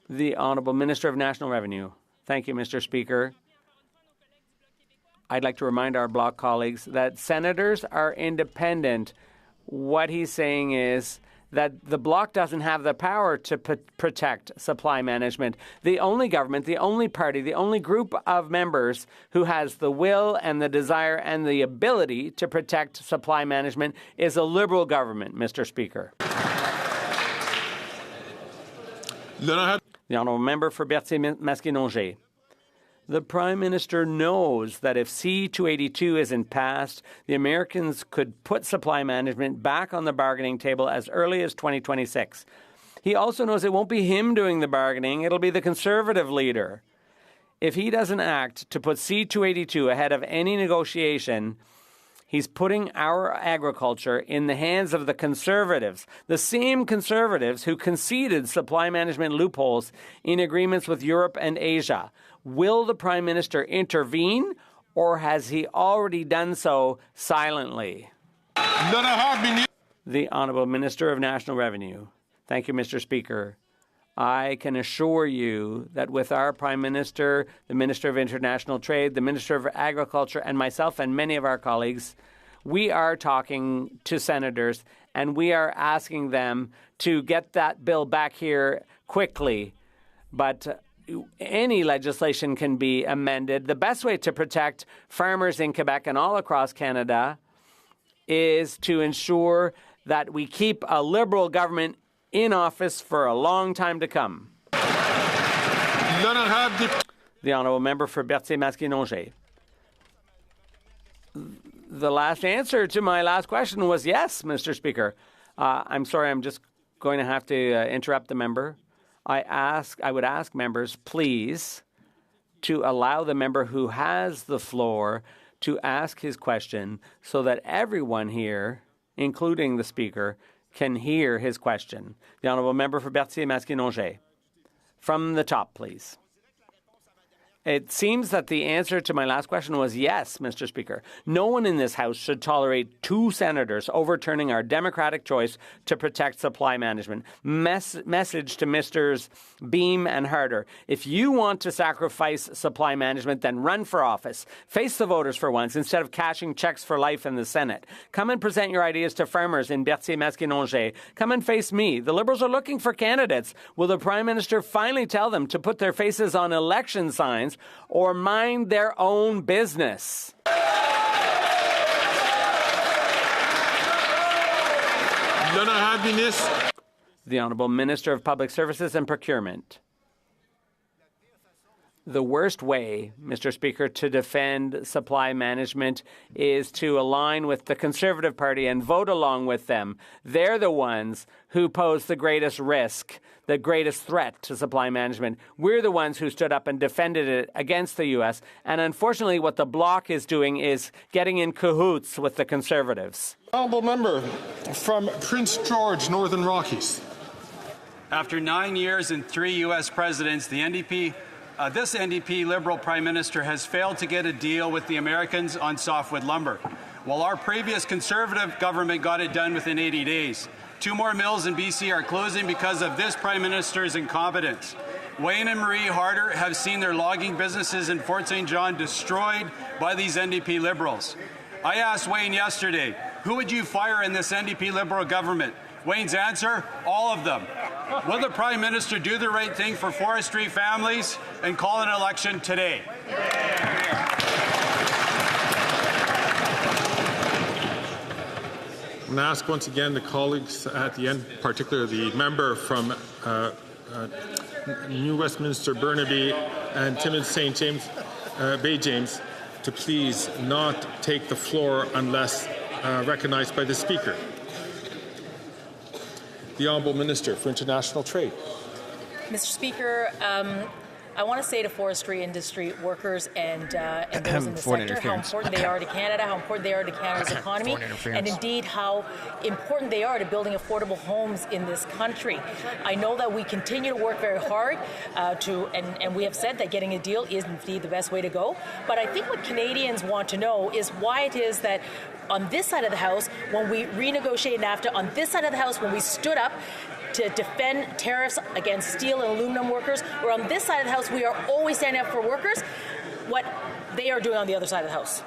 The Honourable Minister of National Revenue. Thank you, Mr. Speaker. I'd like to remind our Bloc colleagues that senators are independent. What he's saying is that the Bloc doesn't have the power to protect supply management. The only government, the only party, the only group of members who has the will and the desire and the ability to protect supply management is a Liberal government, Mr. Speaker. The honourable member for Berthier-Masquinongé. The Prime Minister knows that if C-282 isn't passed, the Americans could put supply management back on the bargaining table as early as 2026. He also knows it won't be him doing the bargaining, it'll be the Conservative leader. If he doesn't act to put C-282 ahead of any negotiation, he's putting our agriculture in the hands of the Conservatives, the same Conservatives who conceded supply management loopholes in agreements with Europe and Asia. Will the Prime Minister intervene, or has he already done so silently? The Honourable Minister of National Revenue. Thank you, Mr. Speaker. I can assure you that with our Prime Minister, the Minister of International Trade, the Minister of Agriculture, and myself and many of our colleagues, we are talking to senators and we are asking them to get that bill back here quickly. But any legislation can be amended. The best way to protect farmers in Quebec and all across Canada is to ensure that we keep a Liberal government in office for a long time to come. The honourable member for Berthier-Masquinongé. The last answer to my last question was yes, Mr. Speaker. I'm sorry, I'm just going to have to interrupt the member. I would ask members, please, to allow the member who has the floor to ask his question so that everyone here, including the Speaker, can hear his question. The honourable member for Berthier-Masquinongé. From the top, please. It seems that the answer to my last question was yes, Mr. Speaker. No one in this House should tolerate two senators overturning our democratic choice to protect supply management. Message to Misters Beam and Harder. If you want to sacrifice supply management, then run for office. Face the voters for once instead of cashing checks for life in the Senate. Come and present your ideas to farmers in Berthier-Masquinongé. Come and face me. The Liberals are looking for candidates. Will the Prime Minister finally tell them to put their faces on election signs or mind their own business? The Honourable Minister of Public Services and Procurement. The worst way, Mr. Speaker, to defend supply management is to align with the Conservative Party and vote along with them. They're the ones who pose the greatest risk, the greatest threat to supply management. We're the ones who stood up and defended it against the U.S. And unfortunately, what the Bloc is doing is getting in cahoots with the Conservatives. Honourable member from Prince George, Northern Rockies. After 9 years and 3 U.S. presidents, this NDP Liberal Prime Minister has failed to get a deal with the Americans on softwood lumber, while our previous Conservative government got it done within 80 days. 2 more mills in BC are closing because of this Prime Minister's incompetence. Wayne and Marie Harder have seen their logging businesses in Fort St. John destroyed by these NDP Liberals. I asked Wayne yesterday, who would you fire in this NDP Liberal government? Wayne's answer, all of them. Will the Prime Minister do the right thing for forestry families and call an election today? I'm going to ask once again the colleagues at the end, particularly the member from New Westminster, Burnaby, and Timmins St. James, Bay James, to please not take the floor unless recognized by the Speaker. The Honourable Minister for International Trade. Mr. Speaker, I want to say to forestry industry workers and those in the sector how important they are to Canada, how important they are to Canada's economy, and indeed how important they are to building affordable homes in this country. I know that we continue to work very hard and we have said that getting a deal is indeed the best way to go. But I think what Canadians want to know is why it is that on this side of the House, when we renegotiated NAFTA, on this side of the House, when we stood up to defend tariffs against steel and aluminum workers, or on this side of the House, we are always standing up for workers, what they are doing on the other side of the House.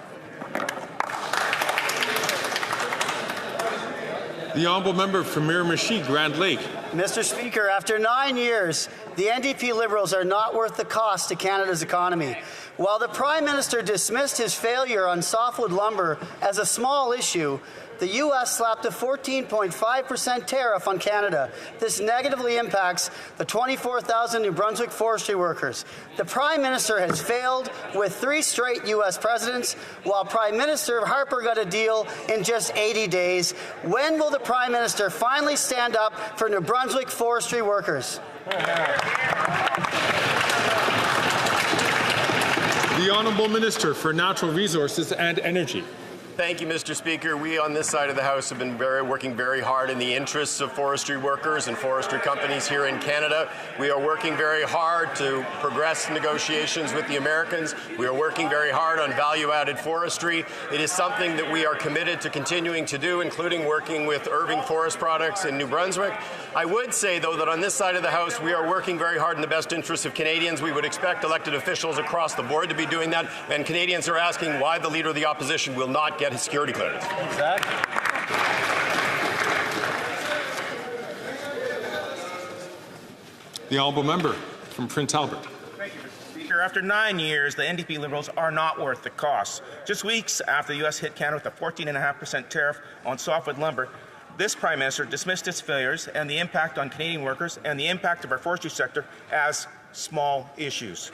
The Honourable Member for Miramichi, Grand Lake. Mr. Speaker, after 9 years, the NDP Liberals are not worth the cost to Canada's economy. While the Prime Minister dismissed his failure on softwood lumber as a small issue, the U.S. slapped a 14.5% tariff on Canada. This negatively impacts the 24,000 New Brunswick forestry workers. The Prime Minister has failed with 3 straight U.S. presidents, while Prime Minister Harper got a deal in just 80 days. When will the Prime Minister finally stand up for New Brunswick forestry workers? The Honourable Minister for Natural Resources and Energy. Thank you, Mr. Speaker. We on this side of the House have been working very hard in the interests of forestry workers and forestry companies here in Canada. We are working very hard to progress negotiations with the Americans. We are working very hard on value-added forestry. It is something that we are committed to continuing to do, including working with Irving Forest Products in New Brunswick. I would say, though, that on this side of the House, we are working very hard in the best interests of Canadians. We would expect elected officials across the board to be doing that, and Canadians are asking why the Leader of the Opposition will not get his security clearance. Exactly. The Honourable Member from Prince Albert. Thank you, Mr. Speaker. After 9 years, the NDP Liberals are not worth the cost. Just weeks after the U.S. hit Canada with a 14.5% tariff on softwood lumber, this Prime Minister dismissed its failures and the impact on Canadian workers and the impact of our forestry sector as small issues.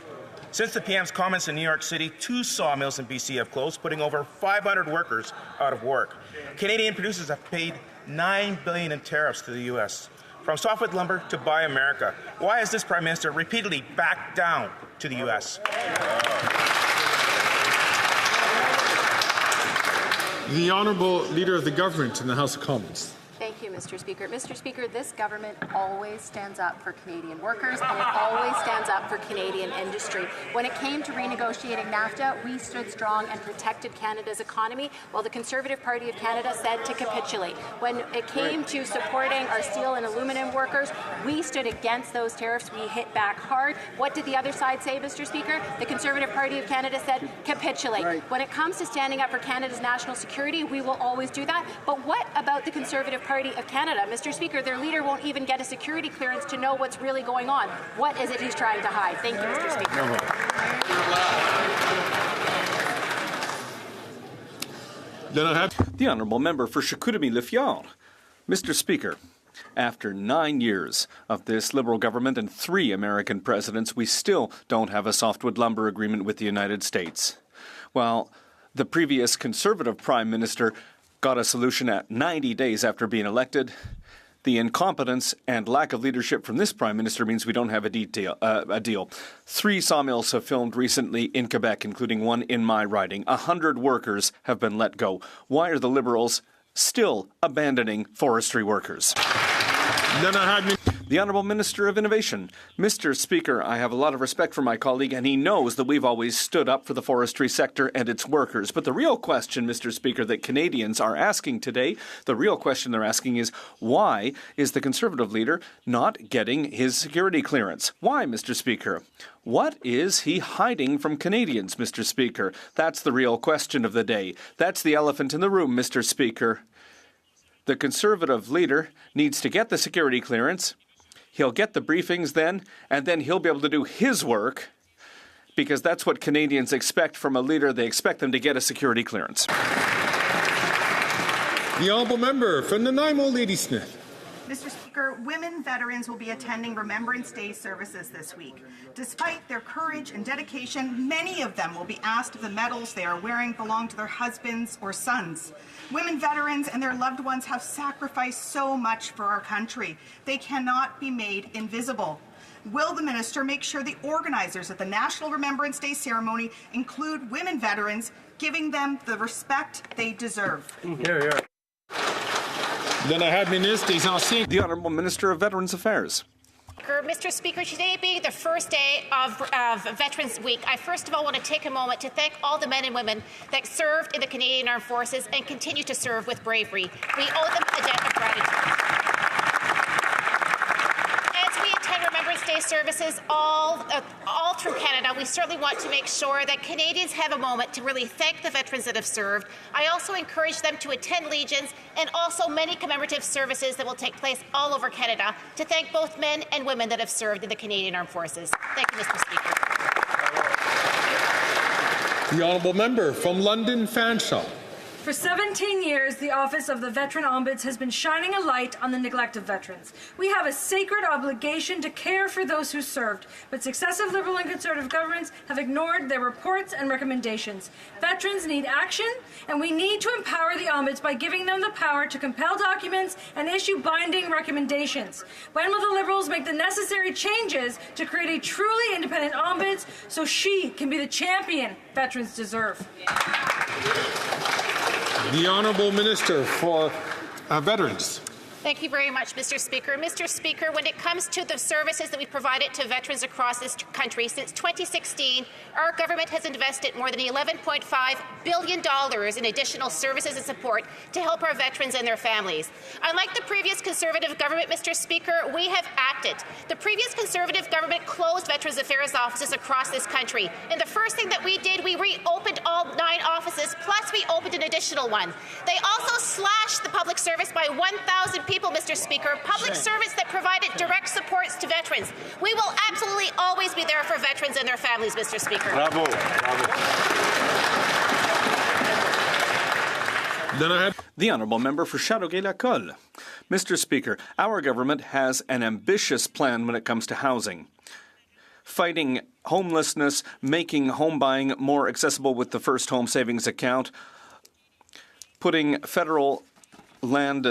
Since the PM's comments in New York City, 2 sawmills in BC have closed, putting over 500 workers out of work. Canadian producers have paid $9 billion in tariffs to the U.S., from softwood lumber to Buy America. Why has this Prime Minister repeatedly backed down to the U.S.? The Honourable Leader of the Government in the House of Commons. Thank you, Mr. Speaker. Mr. Speaker, this government always stands up for Canadian workers and it always stands up for Canadian industry. When it came to renegotiating NAFTA, we stood strong and protected Canada's economy, while the Conservative Party of Canada said to capitulate. When it came to supporting our steel and aluminum workers, we stood against those tariffs. We hit back hard. What did the other side say, Mr. Speaker? The Conservative Party of Canada said capitulate. When it comes to standing up for Canada's national security, we will always do that. But what about the Conservative Party of Canada? Mr. Speaker, their leader won't even get a security clearance to know what's really going on. What is it he's trying to hide? Thank you, Mr. Speaker. The Honourable Member for Chicoutimi-Le-Fjord. Mr. Speaker, after 9 years of this Liberal government and 3 American presidents, we still don't have a softwood lumber agreement with the United States. While the previous Conservative Prime Minister got a solution at 90 days after being elected, the incompetence and lack of leadership from this Prime Minister means we don't have a deal. 3 sawmills have filmed recently in Quebec, including one in my riding. 100 workers have been let go. Why are the Liberals still abandoning forestry workers? The Honourable Minister of Innovation. Mr. Speaker, I have a lot of respect for my colleague, and he knows that we've always stood up for the forestry sector and its workers. But the real question, Mr. Speaker, that Canadians are asking today, the real question they're asking is, why is the Conservative leader not getting his security clearance? Why, Mr. Speaker? What is he hiding from Canadians, Mr. Speaker? That's the real question of the day. That's the elephant in the room, Mr. Speaker. The Conservative leader needs to get the security clearance. He'll get the briefings then, and then he'll be able to do his work, because that's what Canadians expect from a leader. They expect them to get a security clearance. The Honourable Member from Nanaimo, Ladysmith. Mr. Speaker, women veterans will be attending Remembrance Day services this week. Despite their courage and dedication, many of them will be asked if the medals they are wearing belong to their husbands or sons. Women veterans and their loved ones have sacrificed so much for our country. They cannot be made invisible. Will the minister make sure the organizers of the National Remembrance Day ceremony include women veterans, giving them the respect they deserve? The Honourable Minister of Veterans Affairs. Mr. Speaker, today being the first day of Veterans Week, I first of all want to take a moment to thank all the men and women that served in the Canadian Armed Forces and continue to serve with bravery. We owe them a debt of gratitude. As we attend Remembrance Day services all through Canada, we certainly want to make sure that Canadians have a moment to really thank the veterans that have served. I also encourage them to attend Legions and also many commemorative services that will take place all over Canada to thank both men and women that have served in the Canadian Armed Forces. Thank you, Mr. Speaker. The Honourable Member from London Fanshawe. For 17 years, the Office of the Veteran Ombuds has been shining a light on the neglect of veterans. We have a sacred obligation to care for those who served, but successive Liberal and Conservative governments have ignored their reports and recommendations. Veterans need action, and we need to empower the Ombuds by giving them the power to compel documents and issue binding recommendations. When will the Liberals make the necessary changes to create a truly independent Ombuds so she can be the champion veterans deserve? The Honourable Minister for Veterans. Thank you very much, Mr. Speaker. Mr. Speaker, when it comes to the services that we provided to veterans across this country, since 2016, our government has invested more than $11.5 billion in additional services and support to help our veterans and their families. Unlike the previous Conservative government, Mr. Speaker, we have acted. The previous Conservative government closed Veterans Affairs offices across this country. And the first thing that we did, we reopened all 9 offices, plus we opened an additional one. They also slashed the public service by 1,000 people, Mr. Speaker, public service that provided direct supports to veterans. We will absolutely always be there for veterans and their families, Mr. Speaker. Bravo. The Honourable Member for Châteauguay-Lacolle. Mr. Speaker, our government has an ambitious plan when it comes to housing. Fighting homelessness, making home buying more accessible with the First Home Savings Account, putting federal land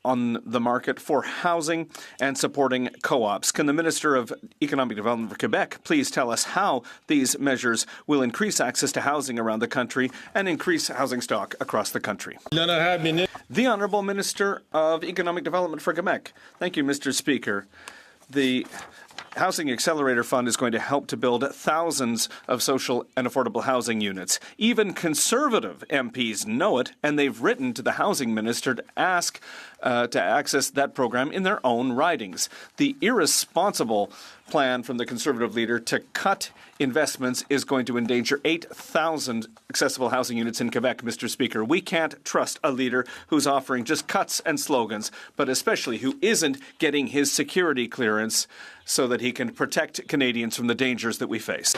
on the market for housing and supporting co-ops. Can the Minister of Economic Development for Quebec please tell us how these measures will increase access to housing around the country and increase housing stock across the country? The Honourable Minister of Economic Development for Quebec. Thank you, Mr. Speaker. The Housing Accelerator Fund is going to help to build thousands of social and affordable housing units. Even Conservative MPs know it, and they've written to the Housing Minister to ask to access that program in their own ridings. The irresponsible plan from the Conservative leader to cut investments is going to endanger 8,000 accessible housing units in Quebec, Mr. Speaker. We can't trust a leader who's offering just cuts and slogans, but especially who isn't getting his security clearance so that he can protect Canadians from the dangers that we face.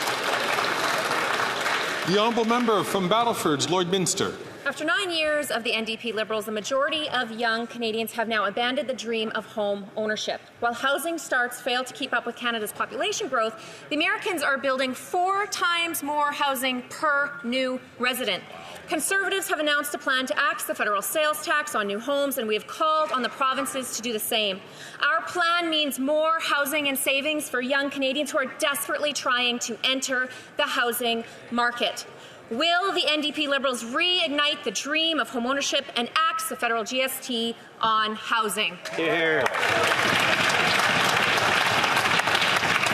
The Honourable Member from Battleford's Lloydminster. After 9 years of the NDP Liberals, the majority of young Canadians have now abandoned the dream of home ownership. While housing starts fail to keep up with Canada's population growth, the Americans are building 4 times more housing per new resident. Conservatives have announced a plan to axe the federal sales tax on new homes, and we have called on the provinces to do the same. Our plan means more housing and savings for young Canadians who are desperately trying to enter the housing market. Will the NDP Liberals reignite the dream of homeownership and axe the federal GST on housing? Here.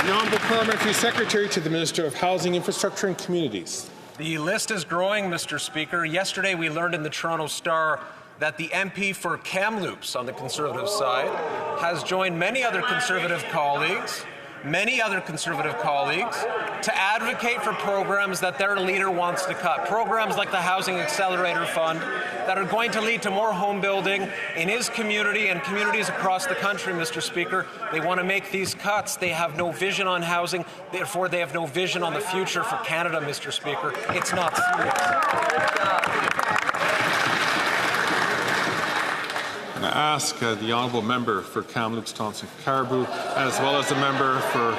The Honourable Parliamentary Secretary to the Minister of Housing, Infrastructure and Communities. The list is growing, Mr. Speaker. Yesterday we learned in the Toronto Star that the MP for Kamloops on the Conservative side has joined many other Conservative colleagues to advocate for programs that their leader wants to cut. Programs like the Housing Accelerator Fund that are going to lead to more home building in his community and communities across the country, Mr. Speaker. They want to make these cuts. They have no vision on housing. Therefore, they have no vision on the future for Canada, Mr. Speaker. It's not serious. ask the honourable member for Kamloops, Thompson, Caribou, as well as the member for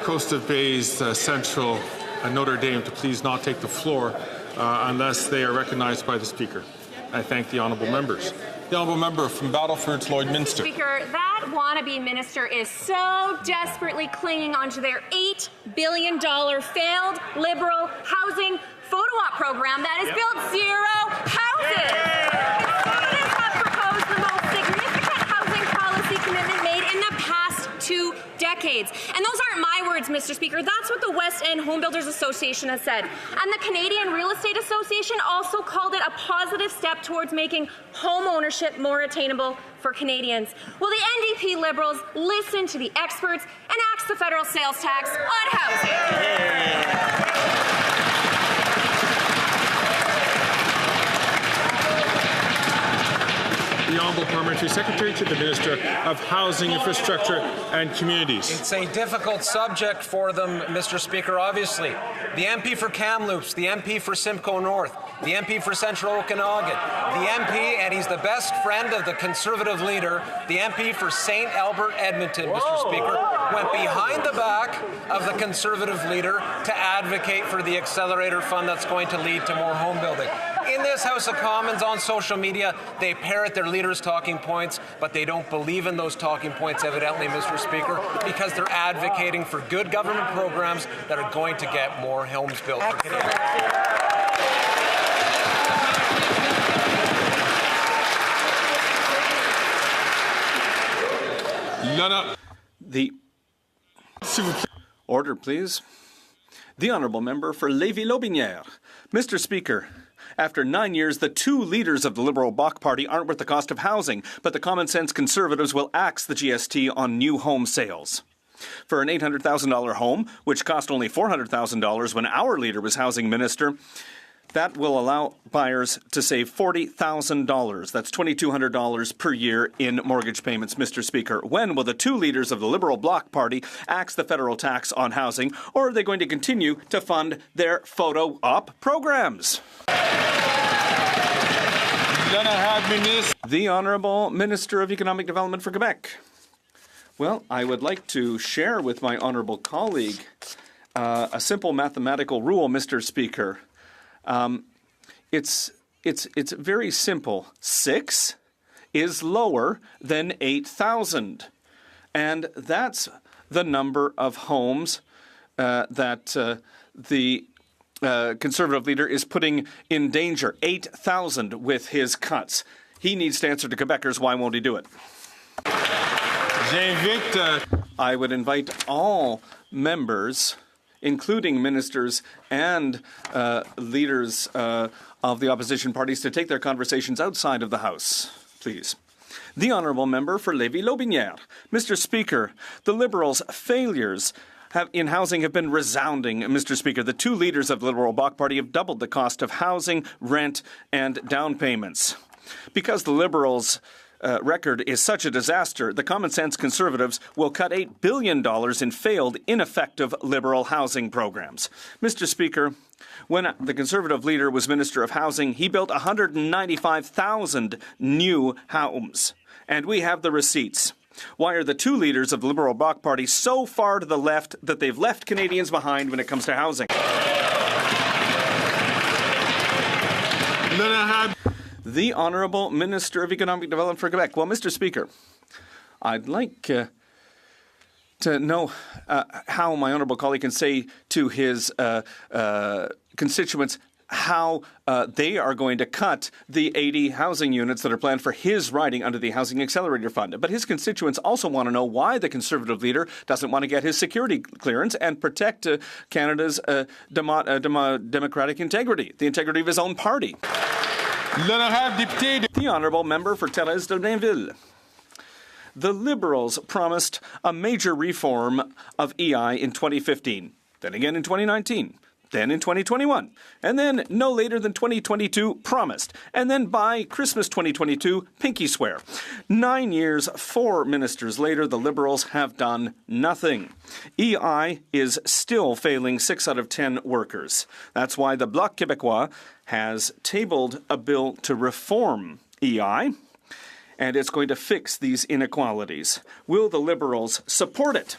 Coast of Bays, Central, and Notre Dame to please not take the floor unless they are recognized by the Speaker. I thank the honourable members. The honourable member from Battleford, Lloydminster. Speaker, that wannabe minister is so desperately clinging onto their $8 billion failed Liberal housing photo op program that has built zero houses. Conservatives have proposed the most significant housing policy commitment made in the past 2 decades. And those aren't my words, Mr. Speaker. That's what the West End Home Builders Association has said. And the Canadian Real Estate Association also called it a positive step towards making home ownership more attainable for Canadians. Will the NDP Liberals listen to the experts and axe the federal sales tax on housing? The Honourable Parliamentary Secretary to the Minister of Housing, Infrastructure and Communities. It's a difficult subject for them, Mr. Speaker, obviously. The MP for Kamloops, the MP for Simcoe North, the MP for Central Okanagan, the MP, and he's the best friend of the Conservative leader, the MP for St. Albert Edmonton, Mr. Speaker, went behind the back of the Conservative leader to advocate for the accelerator fund that's going to lead to more home building. In this House of Commons, on social media, they parrot their leader's talking points, but they don't believe in those talking points, evidently, Mr. Speaker, because they're advocating for good government programs that are going to get more homes built for Canadians. Order, please. The honourable member for Lévis-Lotbinière. Mr. Speaker, after 9 years, the 2 leaders of the Liberal Bloc Party aren't worth the cost of housing, but the common-sense Conservatives will axe the GST on new home sales. For an $800,000 home, which cost only $400,000 when our leader was housing minister, that will allow buyers to save $40,000. That's $2,200 per year in mortgage payments, Mr. Speaker. When will the 2 leaders of the Liberal Bloc Party axe the federal tax on housing, or are they going to continue to fund their photo op programs? The Honourable Minister of Economic Development for Quebec. Well, I would like to share with my honourable colleague a simple mathematical rule, Mr. Speaker. It's very simple. 6 is lower than 8,000, and that's the number of homes that the Conservative leader is putting in danger. 8,000 with his cuts. He needs to answer to Quebecers. Why won't he do it? I would invite all members, including ministers and leaders of the opposition parties, to take their conversations outside of the House, please. The honourable member for Lévis-Lotbinière. Mr. Speaker, the Liberals' failures in housing have been resounding, Mr. Speaker. The 2 leaders of the Liberal Bloc Party have doubled the cost of housing, rent, and down payments. Because the Liberals' record is such a disaster, the common-sense Conservatives will cut $8 billion in failed, ineffective Liberal housing programs. Mr. Speaker, when the Conservative leader was Minister of Housing, he built 195,000 new homes. And we have the receipts. Why are the 2 leaders of the Liberal Bloc Party so far to the left that they've left Canadians behind when it comes to housing? The Honourable Minister of Economic Development for Quebec. Well, Mr. Speaker, I'd like to know how my honourable colleague can say to his constituents how they are going to cut the 80 housing units that are planned for his riding under the Housing Accelerator Fund. But his constituents also want to know why the Conservative leader doesn't want to get his security clearance and protect Canada's democratic integrity, the integrity of his own party. The honourable member for Thérèse de Blainville. The Liberals promised a major reform of EI in 2015, then again in 2019. Then in 2021, and then no later than 2022, promised. And then by Christmas 2022, pinky swear. 9 years, 4 ministers later, the Liberals have done nothing. EI is still failing 6 out of 10 workers. That's why the Bloc Québécois has tabled a bill to reform EI. and it's going to fix these inequalities. Will the Liberals support it?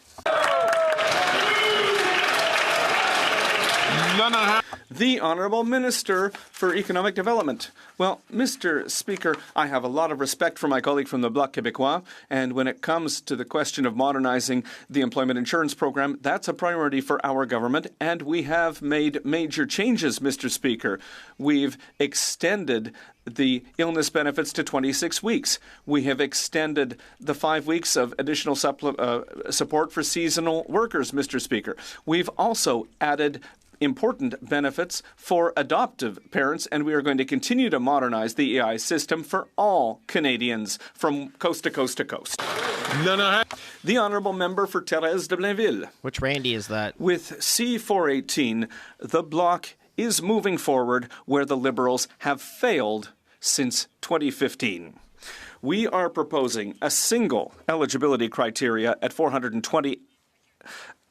The Honourable Minister for Economic Development. Well, Mr. Speaker, I have a lot of respect for my colleague from the Bloc Québécois, and when it comes to the question of modernizing the employment insurance program, that's a priority for our government, and we have made major changes, Mr. Speaker. We've extended the illness benefits to 26 weeks. We have extended the 5 weeks of additional support for seasonal workers, Mr. Speaker. We've also added important benefits for adoptive parents, and we are going to continue to modernize the EI system for all Canadians from coast to coast to coast. The Honourable Member for Thérèse de Blainville. Which Randy is that? With C418, the Bloc is moving forward where the Liberals have failed since 2015. We are proposing a single eligibility criteria at 420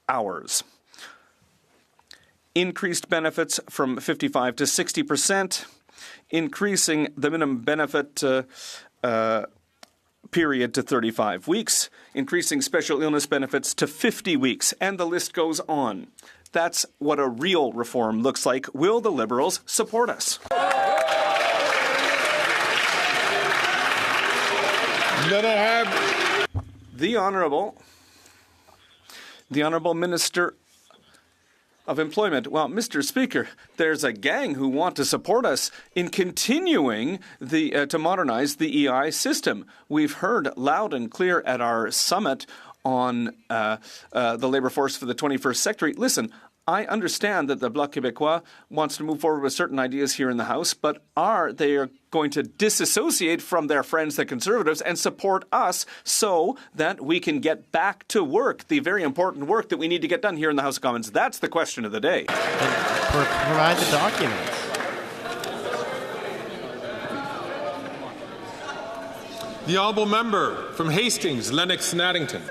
hours. Increased benefits from 55 to 60%, increasing the minimum benefit period to 35 weeks, increasing special illness benefits to 50 weeks, and the list goes on. That's what a real reform looks like. Will the Liberals support us? The Honourable Minister of Employment. Well, Mr. Speaker, there's a gang who want to support us in continuing to modernize the EI system. We've heard loud and clear at our summit on the labour force for the 21st century. Listen, I understand that the Bloc Québécois wants to move forward with certain ideas here in the House, but they are going to disassociate from their friends, the Conservatives, and support us so that we can get back to work, the very important work that we need to get done here in the House of Commons. That's the question of the day. Provide the documents. The Honourable Member from Hastings, Lennox and Addington.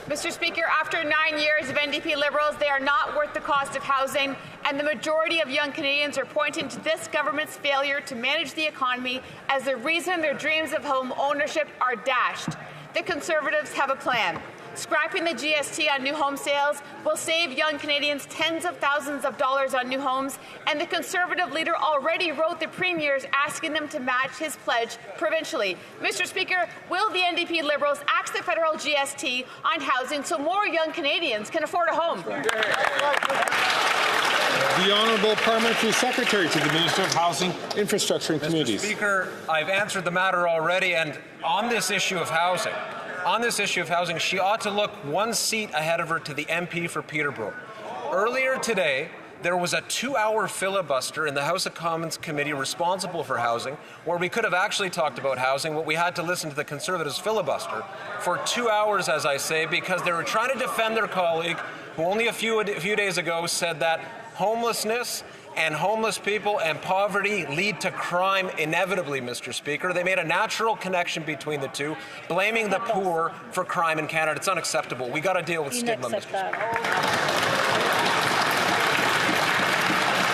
Mr. Speaker, after 9 years of NDP Liberals, they are not worth the cost of housing, and the majority of young Canadians are pointing to this government's failure to manage the economy as the reason their dreams of home ownership are dashed. The Conservatives have a plan. Scrapping the GST on new home sales will save young Canadians tens of thousands of dollars on new homes, and the Conservative leader already wrote the premiers asking them to match his pledge provincially. Mr. Speaker, will the NDP Liberals axe the federal GST on housing so more young Canadians can afford a home? The Honourable Parliamentary Secretary to the Minister of Housing, Infrastructure and Communities. Mr. Speaker, I've answered the matter already, and on this issue of housing, she ought to look one seat ahead of her to the MP for Peterborough. Earlier today, there was a 2-hour filibuster in the House of Commons committee responsible for housing, where we could have actually talked about housing, but we had to listen to the Conservatives filibuster for 2 hours, as I say, because they were trying to defend their colleague, who only a few days ago said that homelessness and homeless people and poverty lead to crime inevitably, Mr. Speaker. They made a natural connection between the two, blaming the poor for crime in Canada. It's unacceptable. We got to deal with stigma, Mr. Speaker.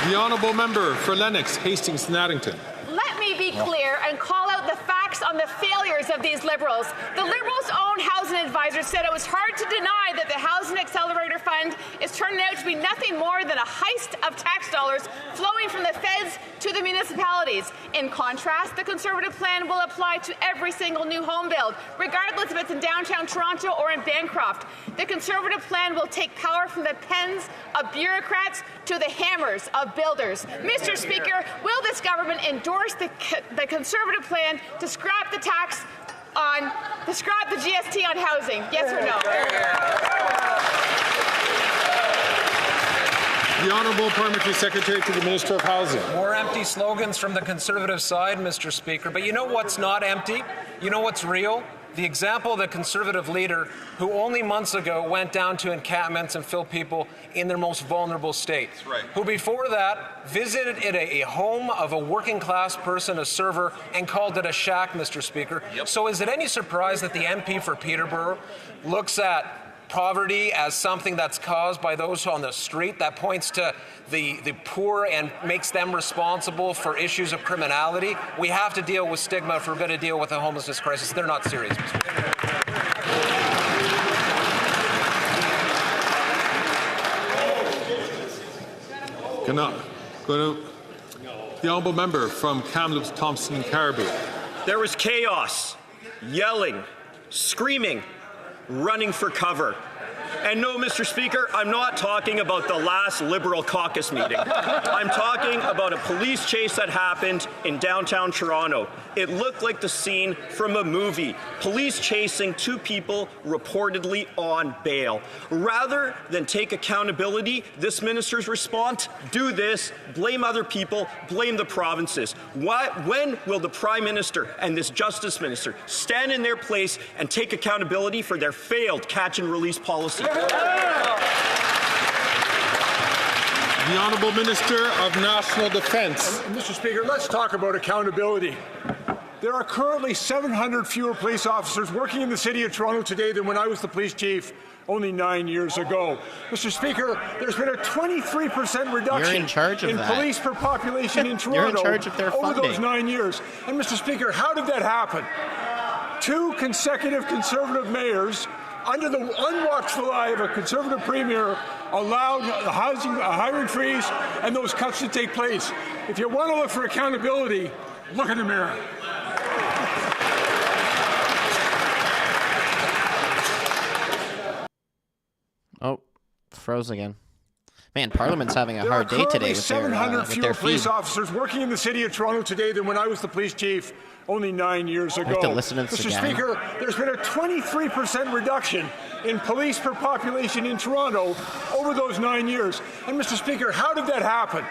The Honourable Member for Lennox, Hastings and Addington. Let me be clear and call out the facts on the failures of these Liberals. The Liberals' own housing advisor said it was hard to deny that the Housing Accelerator Fund is turning out to be nothing more than a heist of tax dollars flowing from the feds to the municipalities. In contrast, the Conservative plan will apply to every single new home build, regardless if it's in downtown Toronto or in Bancroft. The Conservative plan will take power from the pens of bureaucrats to the hammers of builders. Mr. Speaker, will this government endorse the Conservative plan to scrap the GST on housing? Yes or no? The Honourable Parliamentary Secretary to the Minister of Housing. More empty slogans from the Conservative side, Mr. Speaker. But you know what's not empty? You know what's real? The example of the Conservative leader who only months ago went down to encampments and filled people in their most vulnerable state. That's right. Who before that visited a home of a working class person, a server, and called it a shack, Mr. Speaker. Yep. So is it any surprise that the MP for Peterborough looks at poverty as something that's caused by those on the street, that points to the poor and makes them responsible for issues of criminality. We have to deal with stigma if we're going to deal with the homelessness crisis. They're not serious. The honourable member from Kamloops, Thompson and Caribou. There was chaos, yelling, screaming, running for cover. And no, Mr. Speaker, I'm not talking about the last Liberal caucus meeting. I'm talking about a police chase that happened in downtown Toronto. It looked like the scene from a movie. Police chasing two people reportedly on bail. Rather than take accountability, this minister's response, do this, blame other people, blame the provinces. When will the Prime Minister and this Justice Minister stand in their place and take accountability for their failed catch and release policy? The Honourable Minister of National Defence. Mr. Speaker, let's talk about accountability. There are currently 700 fewer police officers working in the City of Toronto today than when I was the police chief only 9 years ago. Mr. Speaker, there's been a 23% reduction in police per population in Toronto You're in charge of their over funding. those 9 years. And Mr. Speaker, how did that happen? 2 consecutive Conservative mayors, under the unwatchful eye of a Conservative premier, allowed a hiring freeze and those cuts to take place. If you want to look for accountability, look in the mirror. Oh, froze again. Man, Parliament's having a hard day today with their 700 fewer police feed. officers working in the City of Toronto today than when I was the police chief only 9 years ago. I have to listen to this Mr. again. Speaker, there's been a 23% reduction in police per population in Toronto over those 9 years. And Mr. Speaker, how did that happen?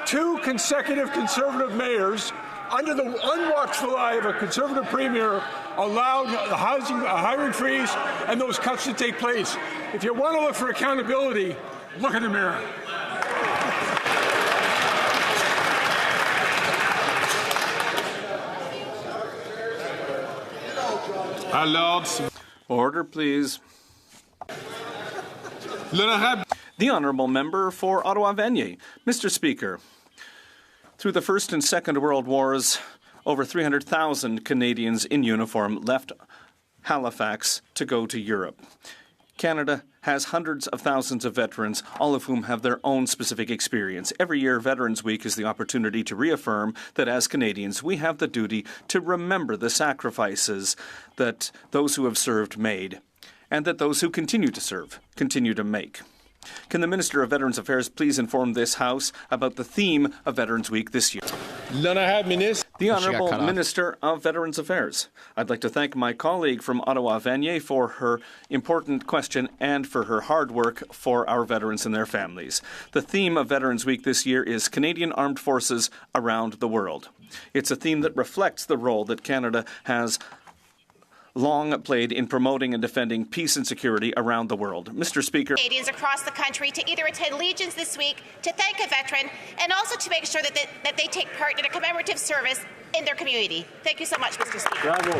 2 consecutive Conservative mayors, under the unwatchful eye of a Conservative premier, allowed a hiring freeze and those cuts to take place. If you want to look for accountability, look in the mirror. Order, please. The Honourable Member for Ottawa-Vanier. Mr. Speaker, through the First and Second World Wars, over 300,000 Canadians in uniform left Halifax to go to Europe. Canada has hundreds of thousands of veterans, all of whom have their own specific experience. Every year, Veterans Week is the opportunity to reaffirm that as Canadians, we have the duty to remember the sacrifices that those who have served made, and that those who continue to serve continue to make. Can the Minister of Veterans Affairs please inform this House about the theme of Veterans Week this year? The Honourable Minister of Veterans Affairs. I'd like to thank my colleague from Ottawa-Vanier for her important question and for her hard work for our veterans and their families. The theme of Veterans Week this year is Canadian Armed Forces Around the World. It's a theme that reflects the role that Canada has long played in promoting and defending peace and security around the world. Mr. Speaker. Canadians across the country to either attend Legions this week, to thank a veteran, and also to make sure that they take part in a commemorative service in their community. Thank you so much, Mr. Speaker. Bravo.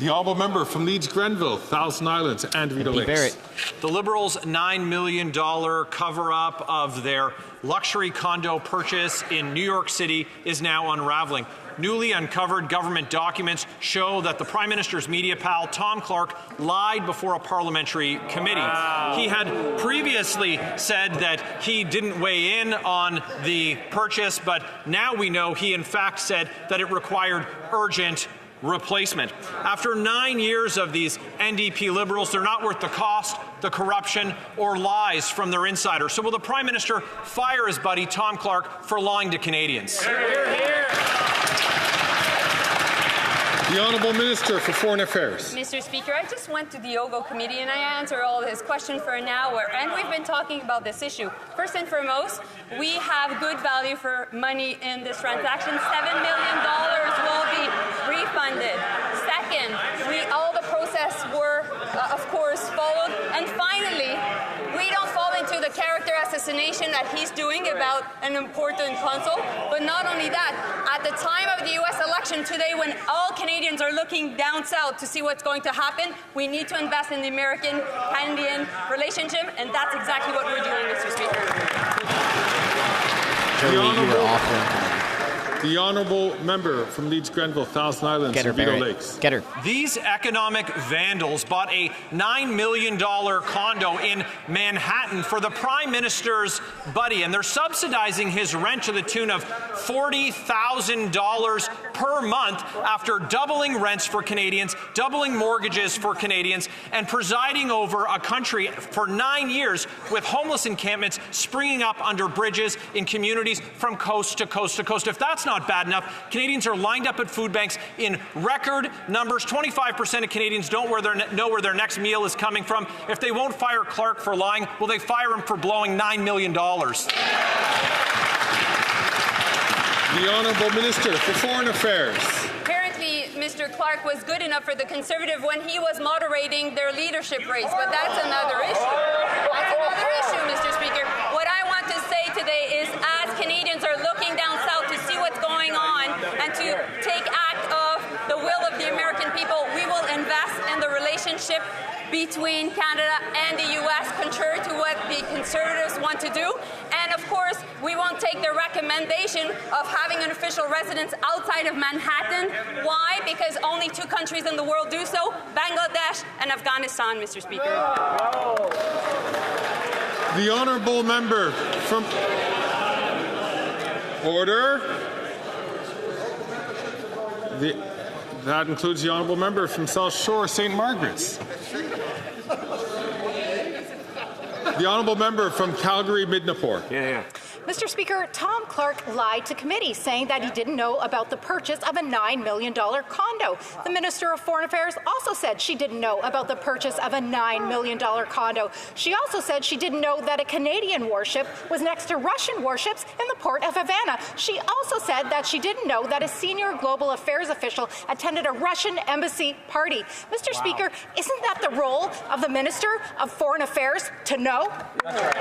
The honourable member from Leeds Grenville, Thousand Islands and Rideau Lakes. The Liberals' $9 million cover-up of their luxury condo purchase in New York City is now unraveling. Newly uncovered government documents show that the Prime Minister's media pal, Tom Clark, lied before a parliamentary committee. Wow. He had previously said that he didn't weigh in on the purchase, but now we know he in fact said that it required urgent replacement. After 9 years of these NDP Liberals, they're not worth the cost, the corruption, or lies from their insiders. So will the Prime Minister fire his buddy Tom Clark for lying to Canadians? Hear, hear. The Honourable Minister for Foreign Affairs. Mr. Speaker, I just went to the OGO committee and I answered all his questions for an hour, and we've been talking about this issue. First and foremost, we have good value for money in this transaction. $7 million will be refunded. Second, all the process were, of course, followed. And finally, we don't fall into the character assassination that he's doing about an important consul. But not only that, at the time of the U.S. election today, when all Canadians are looking down south to see what's going to happen, we need to invest in the American-Canadian relationship, and that's exactly what we're doing, Mr. Speaker. The honourable member from Leeds Grenville, Thousand Islands, and Vito Lakes. Get her. These economic vandals bought a $9 million condo in Manhattan for the Prime Minister's buddy, and they're subsidizing his rent to the tune of $40,000 per month after doubling rents for Canadians, doubling mortgages for Canadians, and presiding over a country for 9 years with homeless encampments springing up under bridges in communities from coast to coast to coast. If that's not bad enough, Canadians are lined up at food banks in record numbers. 25% of Canadians don't know where their next meal is coming from. If they won't fire Clark for lying, will they fire him for blowing $9 million? The Honourable Minister for Foreign Affairs. Apparently, Mr. Clark was good enough for the Conservative when he was moderating their leadership race, but that's another issue. That's another issue, Mr. Speaker. What I want to say today is, as Canadians are looking down south to see what's going on and to take act of the will of the American people, we will invest in the relationship between Canada and the U.S., contrary to what the Conservatives want to do. And of course, we won't take the recommendation of having an official residence outside of Manhattan. Why? Because only 2 countries in the world do so, Bangladesh and Afghanistan, Mr. Speaker. The honourable member from... Order. That includes the honourable member from South Shore, St. Margaret's. The honourable member from Calgary, Midnapore. Mr. Speaker, Tom Clark lied to committee, saying that he didn't know about the purchase of a $9 million condo. The Minister of Foreign Affairs also said she didn't know about the purchase of a $9 million condo. She also said she didn't know that a Canadian warship was next to Russian warships in the port of Havana. She also said that she didn't know that a senior global affairs official attended a Russian embassy party. Mr. Speaker, isn't that the role of the Minister of Foreign Affairs to know? That's right.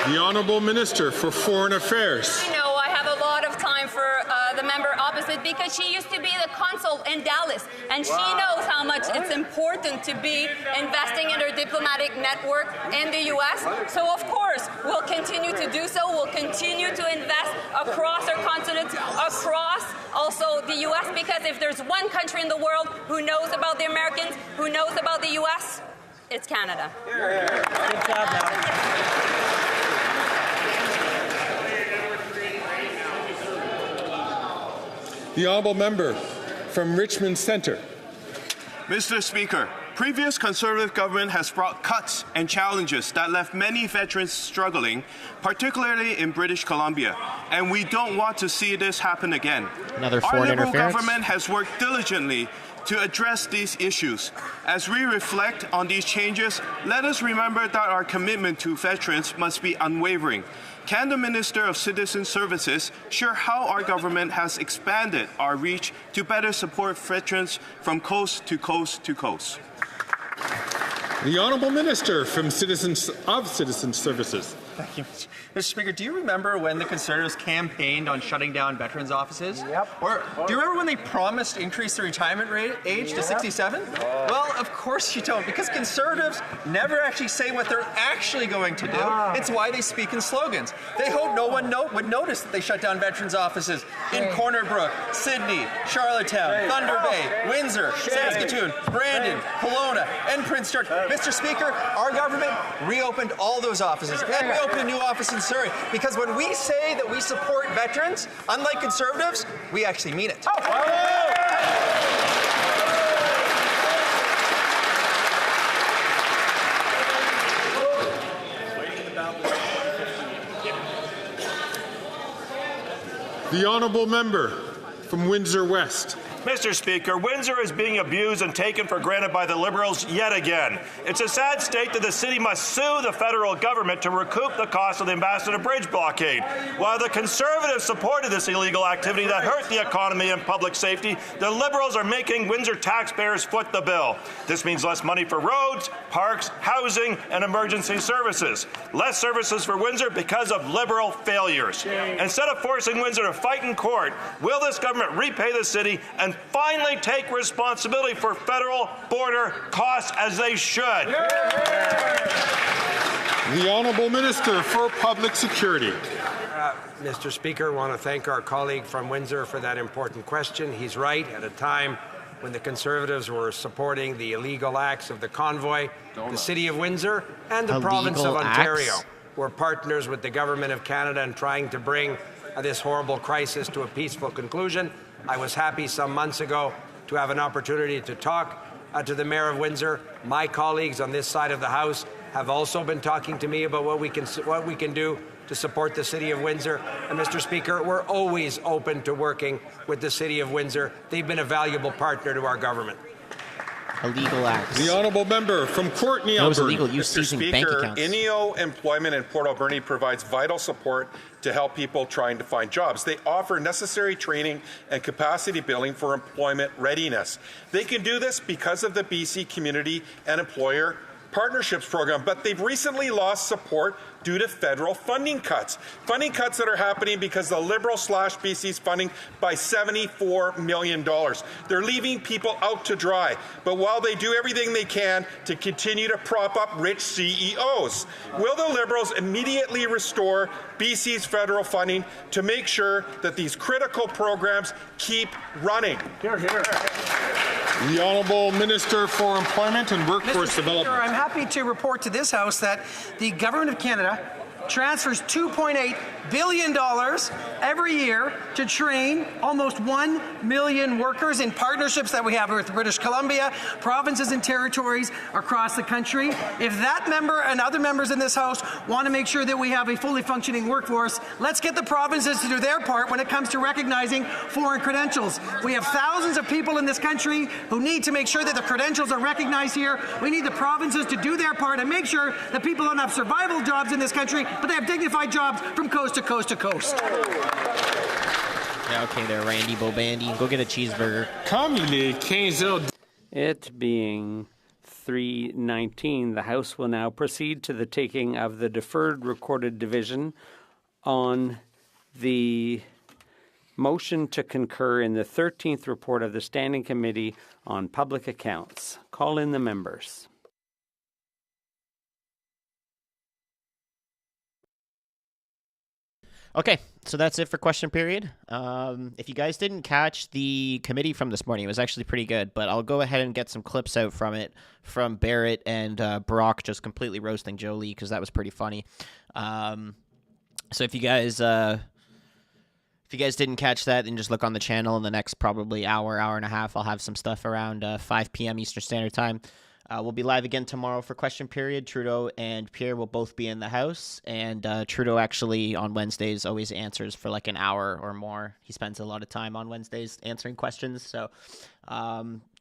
The Honourable Minister for Foreign Affairs. I know I have a lot of time for the member opposite because she used to be the consul in Dallas, and she knows how much it's important to be investing in her diplomatic network in the U.S. So, of course, we'll continue to do so. We'll continue to invest across our continent, across also the U.S., because if there's one country in the world who knows about the Americans, who knows about the U.S., it's Canada. Good job now. The honourable member from Richmond Centre. Mr. Speaker, previous Conservative government has brought cuts and challenges that left many veterans struggling, particularly in British Columbia, and we don't want to see this happen again. Another foreign Our Liberal interference. government has worked diligently to address these issues. As we reflect on these changes, let us remember that our commitment to veterans must be unwavering. Can the Minister of Citizen Services share how our government has expanded our reach to better support veterans from coast to coast to coast? The Honourable Minister from Citizen Services. Thank you, Mr. Speaker. Do you remember when the Conservatives campaigned on shutting down veterans' offices? Yep. Or do you remember when they promised to increase the retirement age to 67? Well, of course you don't, because Conservatives never actually say what they're actually going to do. It's why they speak in slogans. They hope no one would notice that they shut down veterans' offices in Corner Brook, Sydney, Charlottetown, Thunder Bay, Windsor, Saskatoon, Brandon, Kelowna, and Prince George. Mr. Speaker, our government reopened all those offices, and we opened a new office in Surrey, because when we say that we support veterans, unlike Conservatives, we actually mean it. The honourable member from Windsor West. Mr. Speaker, Windsor is being abused and taken for granted by the Liberals yet again. It's a sad state that the city must sue the federal government to recoup the cost of the Ambassador Bridge blockade. While the Conservatives supported this illegal activity that hurt the economy and public safety, the Liberals are making Windsor taxpayers foot the bill. This means less money for roads, parks, housing, and emergency services. Less services for Windsor because of Liberal failures. Instead of forcing Windsor to fight in court, will this government repay the city and finally take responsibility for federal border costs as they should? The Honourable Minister for Public Security. Mr. Speaker, I want to thank our colleague from Windsor for that important question. He's right. At a time when the Conservatives were supporting the illegal acts of the convoy, the City of Windsor and the province of Ontario were partners with the Government of Canada in trying to bring this horrible crisis to a peaceful conclusion. I was happy some months ago to have an opportunity to talk to the Mayor of Windsor. My colleagues on this side of the House have also been talking to me about what we can do to support the City of Windsor. And Mr. Speaker, we're always open to working with the City of Windsor. They've been a valuable partner to our government. Illegal acts. The Honourable Member from Courtenay, That was Alberta. illegal use seizing bank accounts. INEO Employment in Port Alberni provides vital support to help people trying to find jobs. They offer necessary training and capacity building for employment readiness. They can do this because of the BC Community and Employer Partnerships Program, but they've recently lost support due to federal funding cuts. Funding cuts that are happening because the Liberal slashed BC's funding by $74 million. They're leaving people out to dry. But while they do everything they can to continue to prop up rich CEOs, will the Liberals immediately restore BC's federal funding to make sure that these critical programs keep running? Hear, hear. The Honourable Minister for Employment and Workforce Development. I'm happy to report to this House that the Government of Canada transfers $2.8 billion every year to train almost 1 million workers in partnerships that we have with British Columbia, provinces and territories across the country. If that member and other members in this House want to make sure that we have a fully functioning workforce, let's get the provinces to do their part when it comes to recognizing foreign credentials. We have thousands of people in this country who need to make sure that the credentials are recognized here. We need the provinces to do their part and make sure that people don't have survival jobs in this country, but they have dignified jobs from coast to coast to coast. Yeah, okay there, Randy Bobandy. Go get a cheeseburger. It being 3:19, the House will now proceed to the taking of the deferred recorded division on the motion to concur in the 13th report of the Standing Committee on Public Accounts. Call in the members. Okay, so that's it for question period. If you guys didn't catch the committee from this morning, it was actually pretty good, but I'll go ahead and get some clips out from it, from Barrett and Brock just completely roasting Jolie, because that was pretty funny. So if you guys didn't catch that, then just look on the channel in the next probably hour and a half. I'll have some stuff around 5 p.m. Eastern Standard Time. We'll be live again tomorrow for question period. Trudeau and Pierre will both be in the house, and Trudeau actually on Wednesdays always answers for like an hour or more. He spends a lot of time on Wednesdays answering questions, so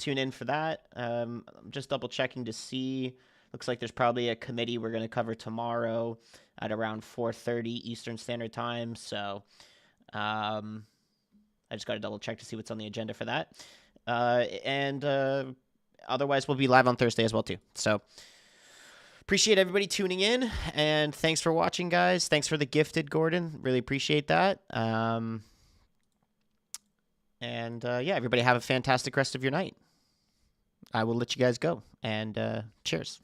tune in for that. I'm just double checking to see. Looks like there's probably a committee we're going to cover tomorrow at around 4:30 Eastern Standard Time, so I just got to double check to see what's on the agenda for that. Otherwise, we'll be live on Thursday as well, too. So, appreciate everybody tuning in, and thanks for watching, guys. Thanks for the gifted, Gordon. Really appreciate that. Yeah, everybody have a fantastic rest of your night. I will let you guys go, and cheers.